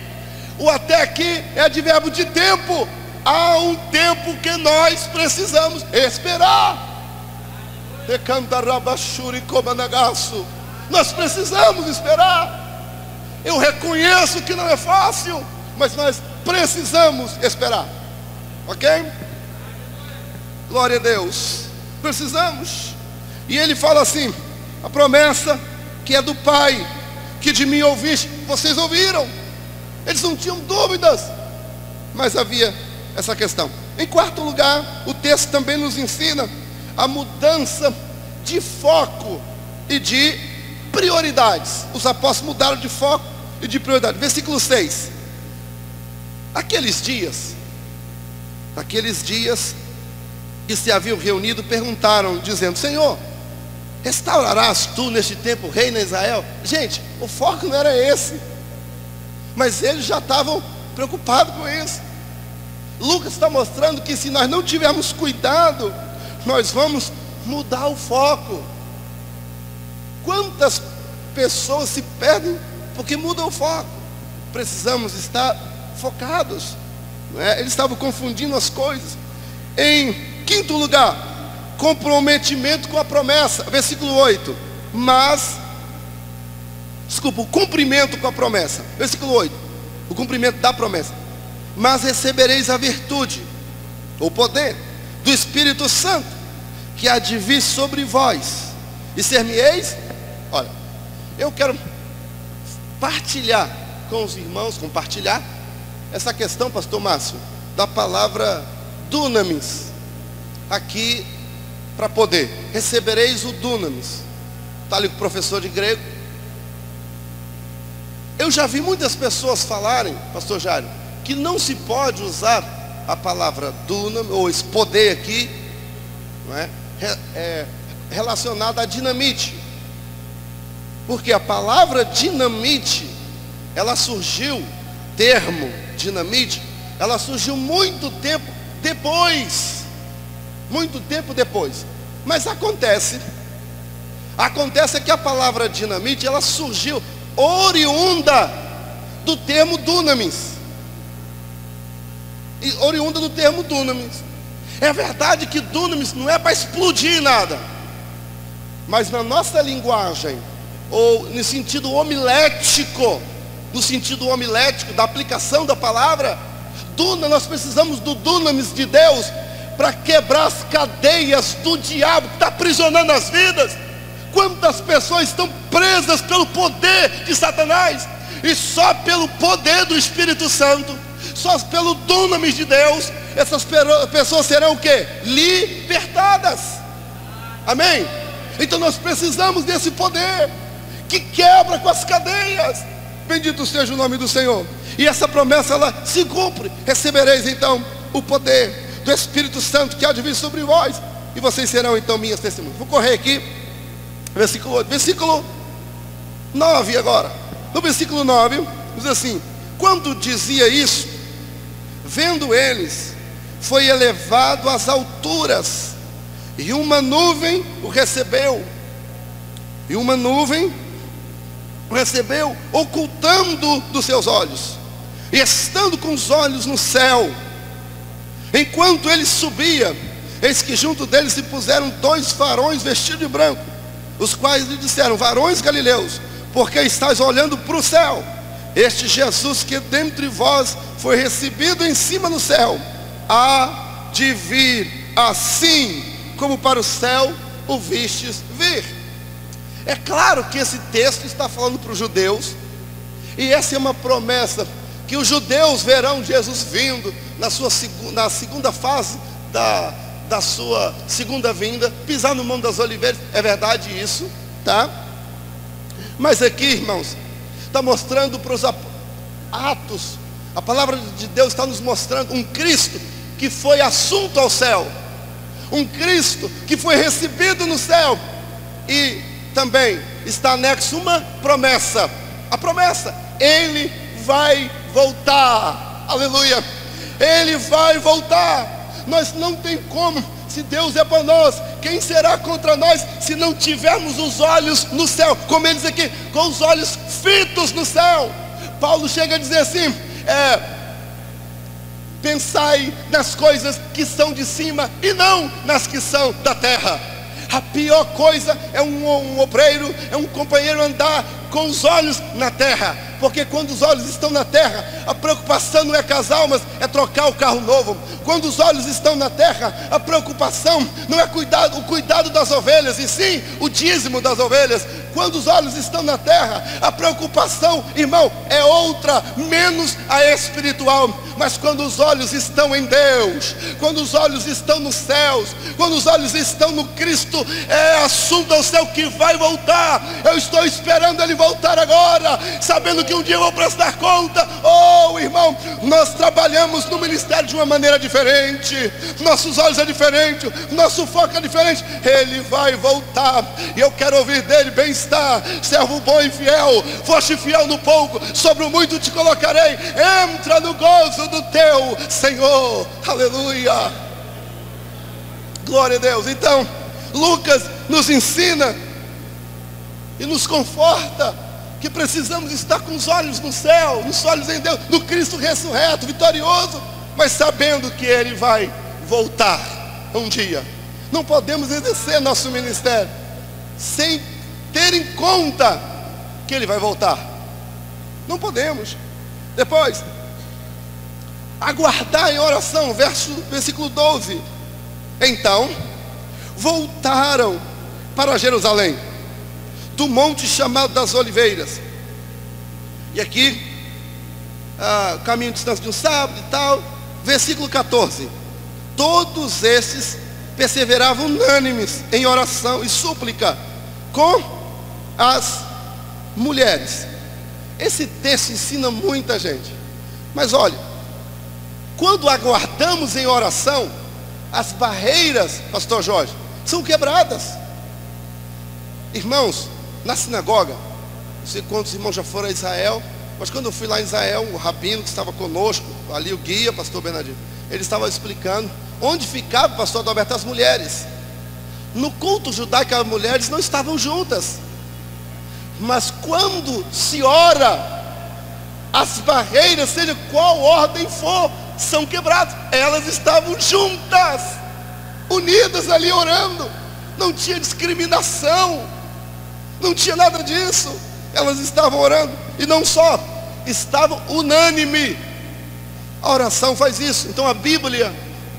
O até aqui é advérbio de tempo. Há um tempo que nós precisamos esperar. Nós precisamos esperar. Eu reconheço que não é fácil, mas nós precisamos esperar. Ok? Glória a Deus. Precisamos. E ele fala assim: a promessa que é do Pai, que de mim ouviste, vocês ouviram. Eles não tinham dúvidas, mas havia essa questão. Em quarto lugar, o texto também nos ensina a mudança de foco e de prioridades. Os apóstolos mudaram de foco e de prioridade. Versículo 6. Aqueles dias que se haviam reunido, perguntaram, dizendo: Senhor, restaurarás tu neste tempo o reino em Israel? Gente, o foco não era esse, mas eles já estavam preocupados com isso. Lucas está mostrando que se nós não tivermos cuidado, nós vamos mudar o foco. Quantas pessoas se perdem porque mudam o foco? Precisamos estar focados, não é? Eles estavam confundindo as coisas. Em quinto lugar, comprometimento com a promessa. Versículo 8. O cumprimento com a promessa. Versículo 8. O cumprimento da promessa. Mas recebereis a virtude, o poder do Espírito Santo, que há de vir sobre vós, e ser-me-eis. Olha, eu quero partilhar com os irmãos, compartilhar essa questão, pastor Márcio, da palavra dunamis, aqui para poder. Recebereis o dunamis. Está ali com o professor de grego. Eu já vi muitas pessoas falarem, pastor Jário, que não se pode usar a palavra dunamis, ou esse poder aqui, não é relacionado a dinamite. Porque a palavra dinamite, ela surgiu, termo dinamite, ela surgiu muito tempo depois. Mas acontece que a palavra dinamite, ela surgiu oriunda do termo dunamis. Oriunda do termo dunamis. É verdade que dunamis não é para explodir nada, mas na nossa linguagem, ou no sentido homilético da aplicação da palavra, nós precisamos do dunamis de Deus para quebrar as cadeias do diabo que está aprisionando as vidas. Quantas pessoas estão presas pelo poder de Satanás, e só pelo poder do Espírito Santo, só pelo dunamis de Deus, essas pessoas serão o quê? Libertadas. Amém? Então nós precisamos desse poder que quebra com as cadeias. Bendito seja o nome do Senhor. E essa promessa, ela se cumpre. Recebereis então o poder do Espírito Santo, que há de vir sobre vós, e vocês serão então minhas testemunhas. Vou correr aqui, versículo 8, versículo 9 agora. No versículo 9, diz assim: quando dizia isso, vendo eles, foi elevado às alturas, e uma nuvem o recebeu. Ocultando dos seus olhos, e estando com os olhos no céu. Enquanto ele subia, eis que junto dele se puseram 2 varões vestidos de branco, os quais lhe disseram: varões galileus, porque estáis olhando para o céu? Este Jesus que dentre vós foi recebido em cima no céu, há de vir assim como para o céu o vistes vir. É claro que esse texto está falando para os judeus, e essa é uma promessa, que os judeus verão Jesus vindo na segunda fase da sua segunda vinda, pisar no Monte das Oliveiras. É verdade isso, tá? Mas aqui, irmãos, está mostrando para os Atos, a palavra de Deus está nos mostrando um Cristo que foi assunto ao céu, um Cristo que foi recebido no céu, e também está anexo uma promessa. A promessa: Ele vai voltar. Aleluia! Ele vai voltar. Nós não tem como. Se Deus é por nós, quem será contra nós, se não tivermos os olhos no céu? Como ele diz aqui, com os olhos fitos no céu. Paulo chega a dizer assim: pensai nas coisas que são de cima e não nas que são da terra. A pior coisa é um obreiro, é um companheiro andar com os olhos na terra, porque quando os olhos estão na terra, a preocupação não é com as almas, é trocar o carro novo. Quando os olhos estão na terra, a preocupação não é o cuidado das ovelhas, e sim o dízimo das ovelhas. Quando os olhos estão na terra, a preocupação, irmão, é outra, menos a espiritual. Mas quando os olhos estão em Deus, quando os olhos estão nos céus, quando os olhos estão no Cristo, é assunto ao céu que vai voltar. Eu estou esperando Ele voltar agora, sabendo que um dia eu vou prestar conta. Oh, irmão, nós trabalhamos no ministério de uma maneira diferente, nossos olhos é diferente, nosso foco é diferente. Ele vai voltar, e eu quero ouvir dele: bem-estar, servo bom e fiel, foste fiel no pouco, sobre o muito te colocarei, entra no gozo do teu Senhor. Aleluia, glória a Deus. Então Lucas nos ensina e nos conforta que precisamos estar com os olhos no céu, nos olhos em Deus, no Cristo ressurreto, vitorioso, mas sabendo que Ele vai voltar um dia. Não podemos exercer nosso ministério sem ter em conta que Ele vai voltar. Não podemos. Depois, aguardar em oração, versículo 12. Então voltaram para Jerusalém, do monte chamado das Oliveiras. E aqui, caminho de distância de um sábado e tal. Versículo 14. Todos esses perseveravam unânimes em oração e súplica com as mulheres. Esse texto ensina muita gente. Mas olha, quando aguardamos em oração, as barreiras, pastor Jorge, são quebradas. Irmãos, na sinagoga, não sei quantos irmãos já foram a Israel, mas quando eu fui lá em Israel, o rabino que estava conosco, ali o guia, pastor Bernardino, ele estava explicando onde ficava, pastor Adalberto, as mulheres. No culto judaico, as mulheres não estavam juntas, mas quando se ora, as barreiras, seja qual ordem for, são quebradas. Elas estavam juntas, unidas ali orando. Não tinha discriminação, não tinha nada disso. Elas estavam orando, e não só, estavam unânime. A oração faz isso. Então a Bíblia,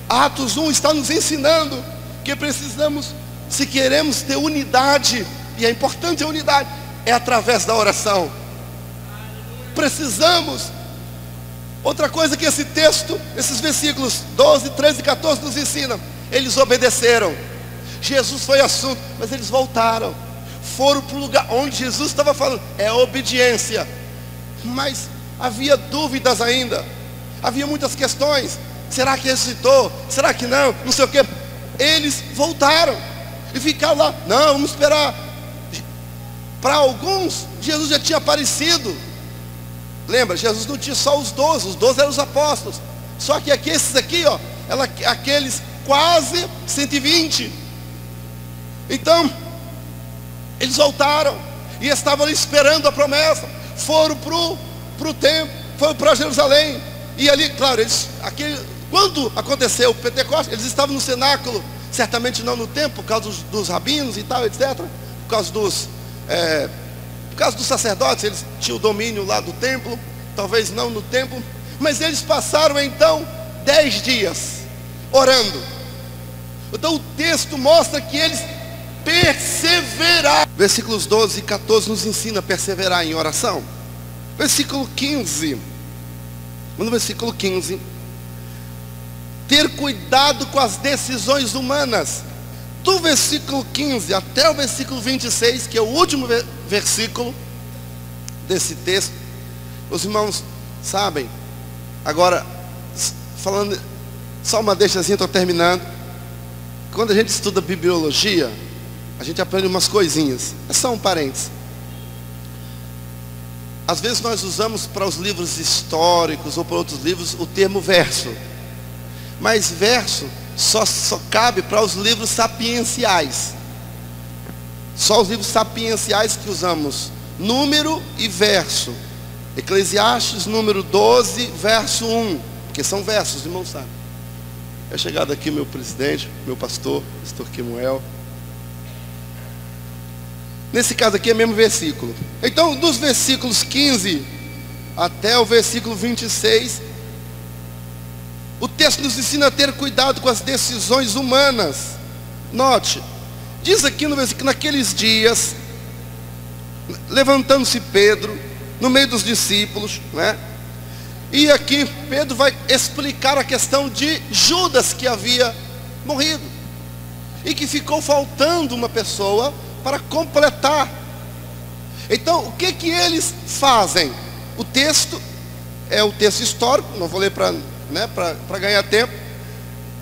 Atos 1, está nos ensinando que precisamos, se queremos ter unidade, e é importante a unidade, é através da oração. Precisamos. Outra coisa que esse texto, esses versículos 12, 13 e 14 nos ensinam: eles obedeceram. Jesus foi assunto, mas eles voltaram, foram para o lugar onde Jesus estava falando. É obediência. Mas havia dúvidas ainda, havia muitas questões. Será que ressuscitou? Será que não? Não sei o que. Eles voltaram e ficaram lá. Não, vamos esperar. Para alguns, Jesus já tinha aparecido. Lembra, Jesus não tinha só os 12 eram os apóstolos. Só que aqui, esses aqui, ó, aqueles quase 120. Então, eles voltaram e estavam ali esperando a promessa. Foram para o templo, foram para Jerusalém. E ali, claro, quando aconteceu o Pentecostes, eles estavam no cenáculo. Certamente não no templo, por causa dos rabinos e tal, etc. Por causa dos sacerdotes, eles tinham o domínio lá do templo. Talvez não no templo, mas eles passaram então 10 dias orando. Então o texto mostra que eles perseveraram. versículos 12 e 14 nos ensina a perseverar em oração. Versículo 15, no versículo 15, ter cuidado com as decisões humanas. Do versículo 15 até o versículo 26, que é o último versículo desse texto, os irmãos sabem. Agora, falando, só uma deixazinha, estou terminando. Quando a gente estuda bibliologia, a gente aprende umas coisinhas. É só um parênteses. Às vezes nós usamos para os livros históricos ou para outros livros o termo verso. Mas verso só cabe para os livros sapienciais. Só os livros sapienciais que usamos número e verso. Eclesiastes número 12, verso 1. Porque são versos, irmãos sabem. É chegado aqui meu presidente, meu pastor Kemuel. Nesse caso aqui é o mesmo versículo. Então, dos versículos 15 até o versículo 26, o texto nos ensina a ter cuidado com as decisões humanas. Note, diz aqui no versículo: naqueles dias, levantando-se Pedro, no meio dos discípulos, né? E aqui Pedro vai explicar a questão de Judas, que havia morrido, e que ficou faltando uma pessoa para completar. Então, o que que eles fazem? O texto é o texto histórico, não vou ler para ganhar tempo.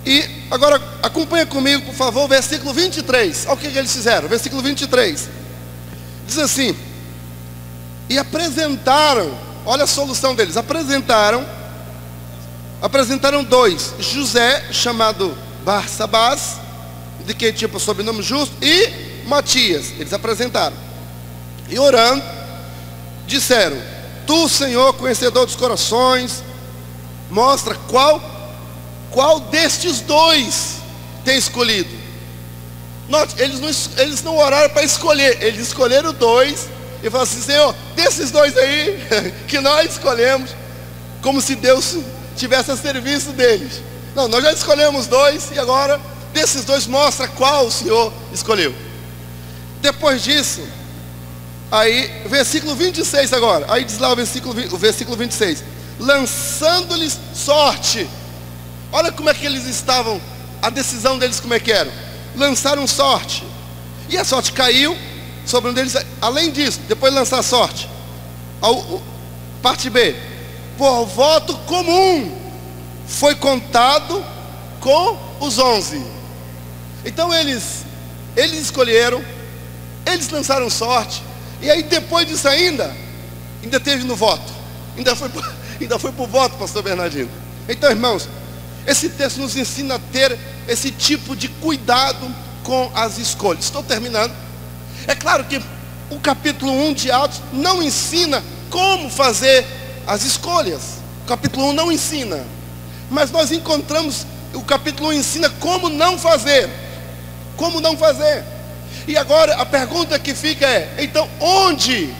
E agora acompanha comigo, por favor, o versículo 23. Olha o que eles fizeram. Versículo 23 diz assim: e apresentaram, olha a solução deles, apresentaram dois: José, chamado Barsabás, de quem tinha por sobrenome Justo, e Matias. Eles apresentaram, e orando, disseram: tu, Senhor, conhecedor dos corações, mostra qual destes dois tem escolhido. Note, eles não oraram para escolher, eles escolheram dois e falaram assim: Senhor, desses dois aí que nós escolhemos, como se Deus tivesse a serviço deles. Não, nós já escolhemos dois, e agora desses dois mostra qual o Senhor escolheu. Depois disso, aí, versículo 26 agora, aí diz lá o versículo 26, lançando-lhes sorte. Olha como é que eles estavam, a decisão deles como é que era. Lançaram sorte, e a sorte caiu sobre um deles. Além disso, depois de lançar sorte, parte B, por voto comum, foi contado com os 11. Então eles escolheram, eles lançaram sorte, e aí depois disso ainda teve no voto, ainda foi por voto, pastor Bernardino. Então, irmãos, esse texto nos ensina a ter esse tipo de cuidado com as escolhas. Estou terminando. É claro que o capítulo 1 de Atos não ensina como fazer as escolhas. O capítulo 1 não ensina. Mas nós encontramos, o capítulo 1 ensina como não fazer. Como não fazer. E agora a pergunta que fica é: então onde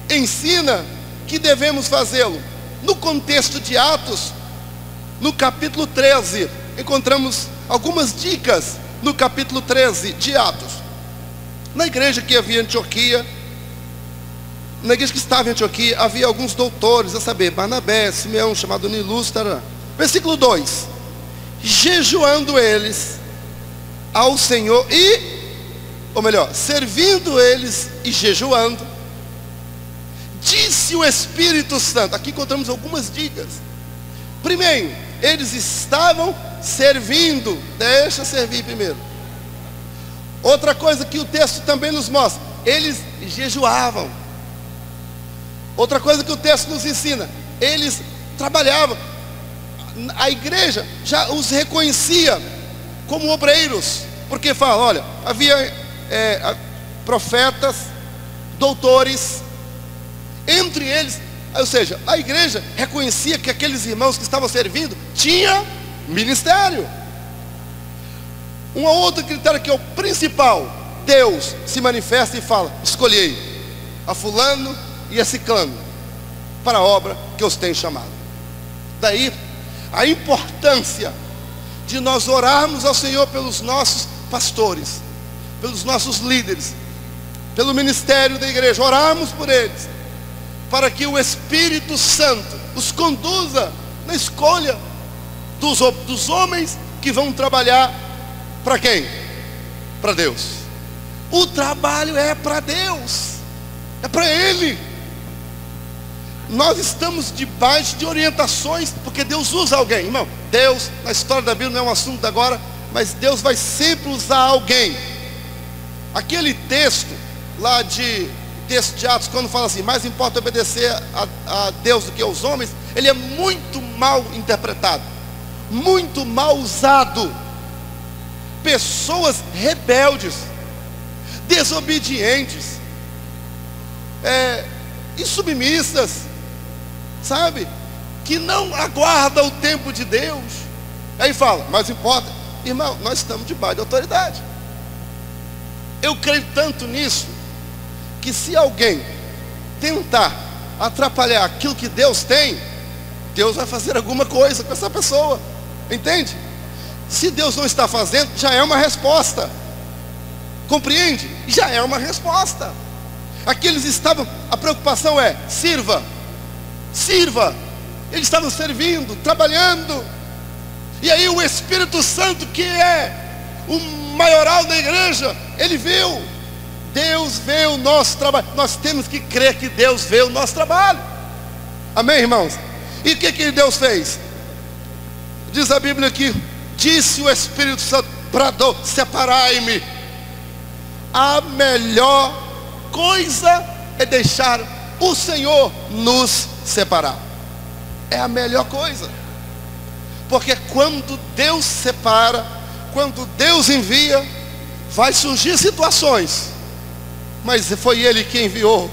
ensina que devemos fazê-lo? No contexto de Atos, no capítulo 13, encontramos algumas dicas no capítulo 13 de Atos. Na igreja que havia em Antioquia, na igreja que estava em Antioquia, havia alguns doutores, a saber, Barnabé, Simeão, chamado Nilúcio, versículo 2: jejuando eles ao Senhor servindo eles e jejuando, disse o Espírito Santo. Aqui encontramos algumas dicas. Primeiro, eles estavam servindo. Deixa servir primeiro. Outra coisa que o texto também nos mostra: eles jejuavam. Outra coisa que o texto nos ensina: eles trabalhavam. A igreja já os reconhecia como obreiros, porque fala, olha, havia profetas, doutores, entre eles, ou seja, a igreja reconhecia que aqueles irmãos que estavam servindo tinha ministério. Um outro critério que é o principal: Deus se manifesta e fala: escolhei a fulano e a ciclano para a obra que os tenho chamado. Daí a importância de nós orarmos ao Senhor pelos nossos pastores, pelos nossos líderes, pelo ministério da igreja, oramos por eles, para que o Espírito Santo os conduza na escolha dos homens que vão trabalhar para quem? Para Deus. O trabalho é para Deus, é para Ele. Nós estamos debaixo de orientações, porque Deus usa alguém, irmão. Deus, na história da Bíblia, não é um assunto agora, mas Deus vai sempre usar alguém. Aquele texto lá de Atos, quando fala assim, mais importa obedecer a Deus do que aos homens, ele é muito mal interpretado, muito mal usado. Pessoas rebeldes, desobedientes, insubmissas, sabe, que não aguarda o tempo de Deus. Aí fala, mas importa, irmão, nós estamos debaixo de autoridade. Eu creio tanto nisso, que se alguém tentar atrapalhar aquilo que Deus tem, Deus vai fazer alguma coisa com essa pessoa, entende? Se Deus não está fazendo, já é uma resposta, compreende? Já é uma resposta. Aqueles estavam, a preocupação é, sirva, eles estavam servindo, trabalhando, e aí o Espírito Santo, que é o maioral da igreja, ele viu, Deus vê o nosso trabalho. Nós temos que crer que Deus vê o nosso trabalho, amém, irmãos? E o que Deus fez? Diz a Bíblia que disse o Espírito Santo, bradou, separai-me. A melhor coisa é deixar o Senhor nos separar. É a melhor coisa, porque quando Deus separa, quando Deus envia, vai surgir situações, mas foi Ele que enviou.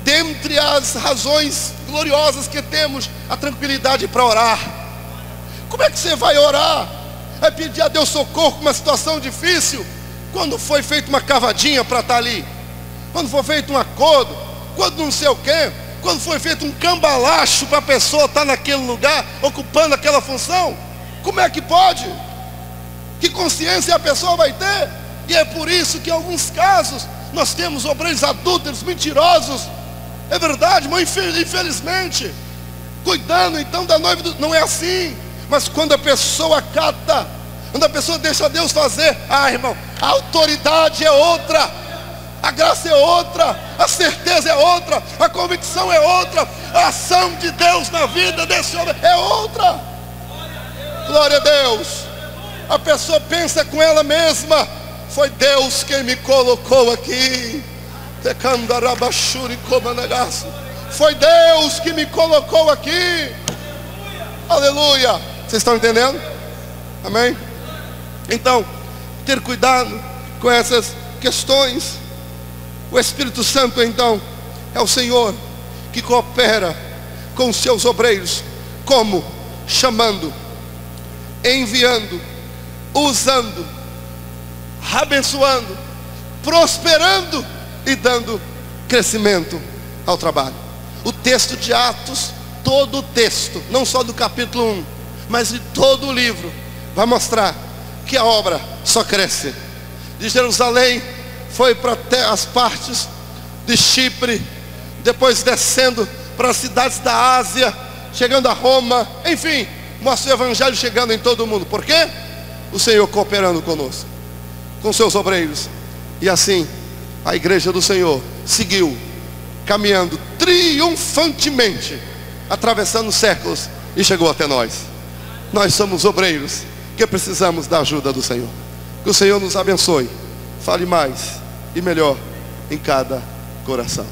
Dentre as razões gloriosas que temos, a tranquilidade para orar. Como é que você vai orar? Vai pedir a Deus socorro com uma situação difícil, quando foi feita uma cavadinha para estar ali, quando foi feito um acordo, quando não sei o quê, quando foi feito um cambalacho para a pessoa estar naquele lugar, ocupando aquela função. Como é que pode? Que consciência a pessoa vai ter? E é por isso que em alguns casos nós temos obreiros adúlteros, mentirosos. É verdade, mas infelizmente, cuidando então da noiva, não é assim. Mas quando a pessoa acata, quando a pessoa deixa Deus fazer, irmão, a autoridade é outra, a graça é outra, a certeza é outra, a convicção é outra, a ação de Deus na vida desse homem é outra. Glória a Deus. A pessoa pensa com ela mesma, foi Deus quem me colocou aqui, foi Deus que me colocou aqui, aleluia. Vocês estão entendendo? Amém? Então, ter cuidado com essas questões. O Espírito Santo então é o Senhor que coopera com os seus obreiros. Como? Chamando, enviando, usando, abençoando, prosperando e dando crescimento ao trabalho. O texto de Atos, todo o texto, não só do capítulo 1, mas de todo o livro, vai mostrar que a obra só cresce. De Jerusalém foi para até as partes de Chipre, depois descendo para as cidades da Ásia, chegando a Roma, enfim, mostra o evangelho chegando em todo o mundo. Por quê? O Senhor cooperando conosco, com seus obreiros. E assim a igreja do Senhor seguiu caminhando triunfantemente, atravessando os séculos, e chegou até nós. Nós somos obreiros que precisamos da ajuda do Senhor. Que o Senhor nos abençoe, fale mais e melhor em cada coração.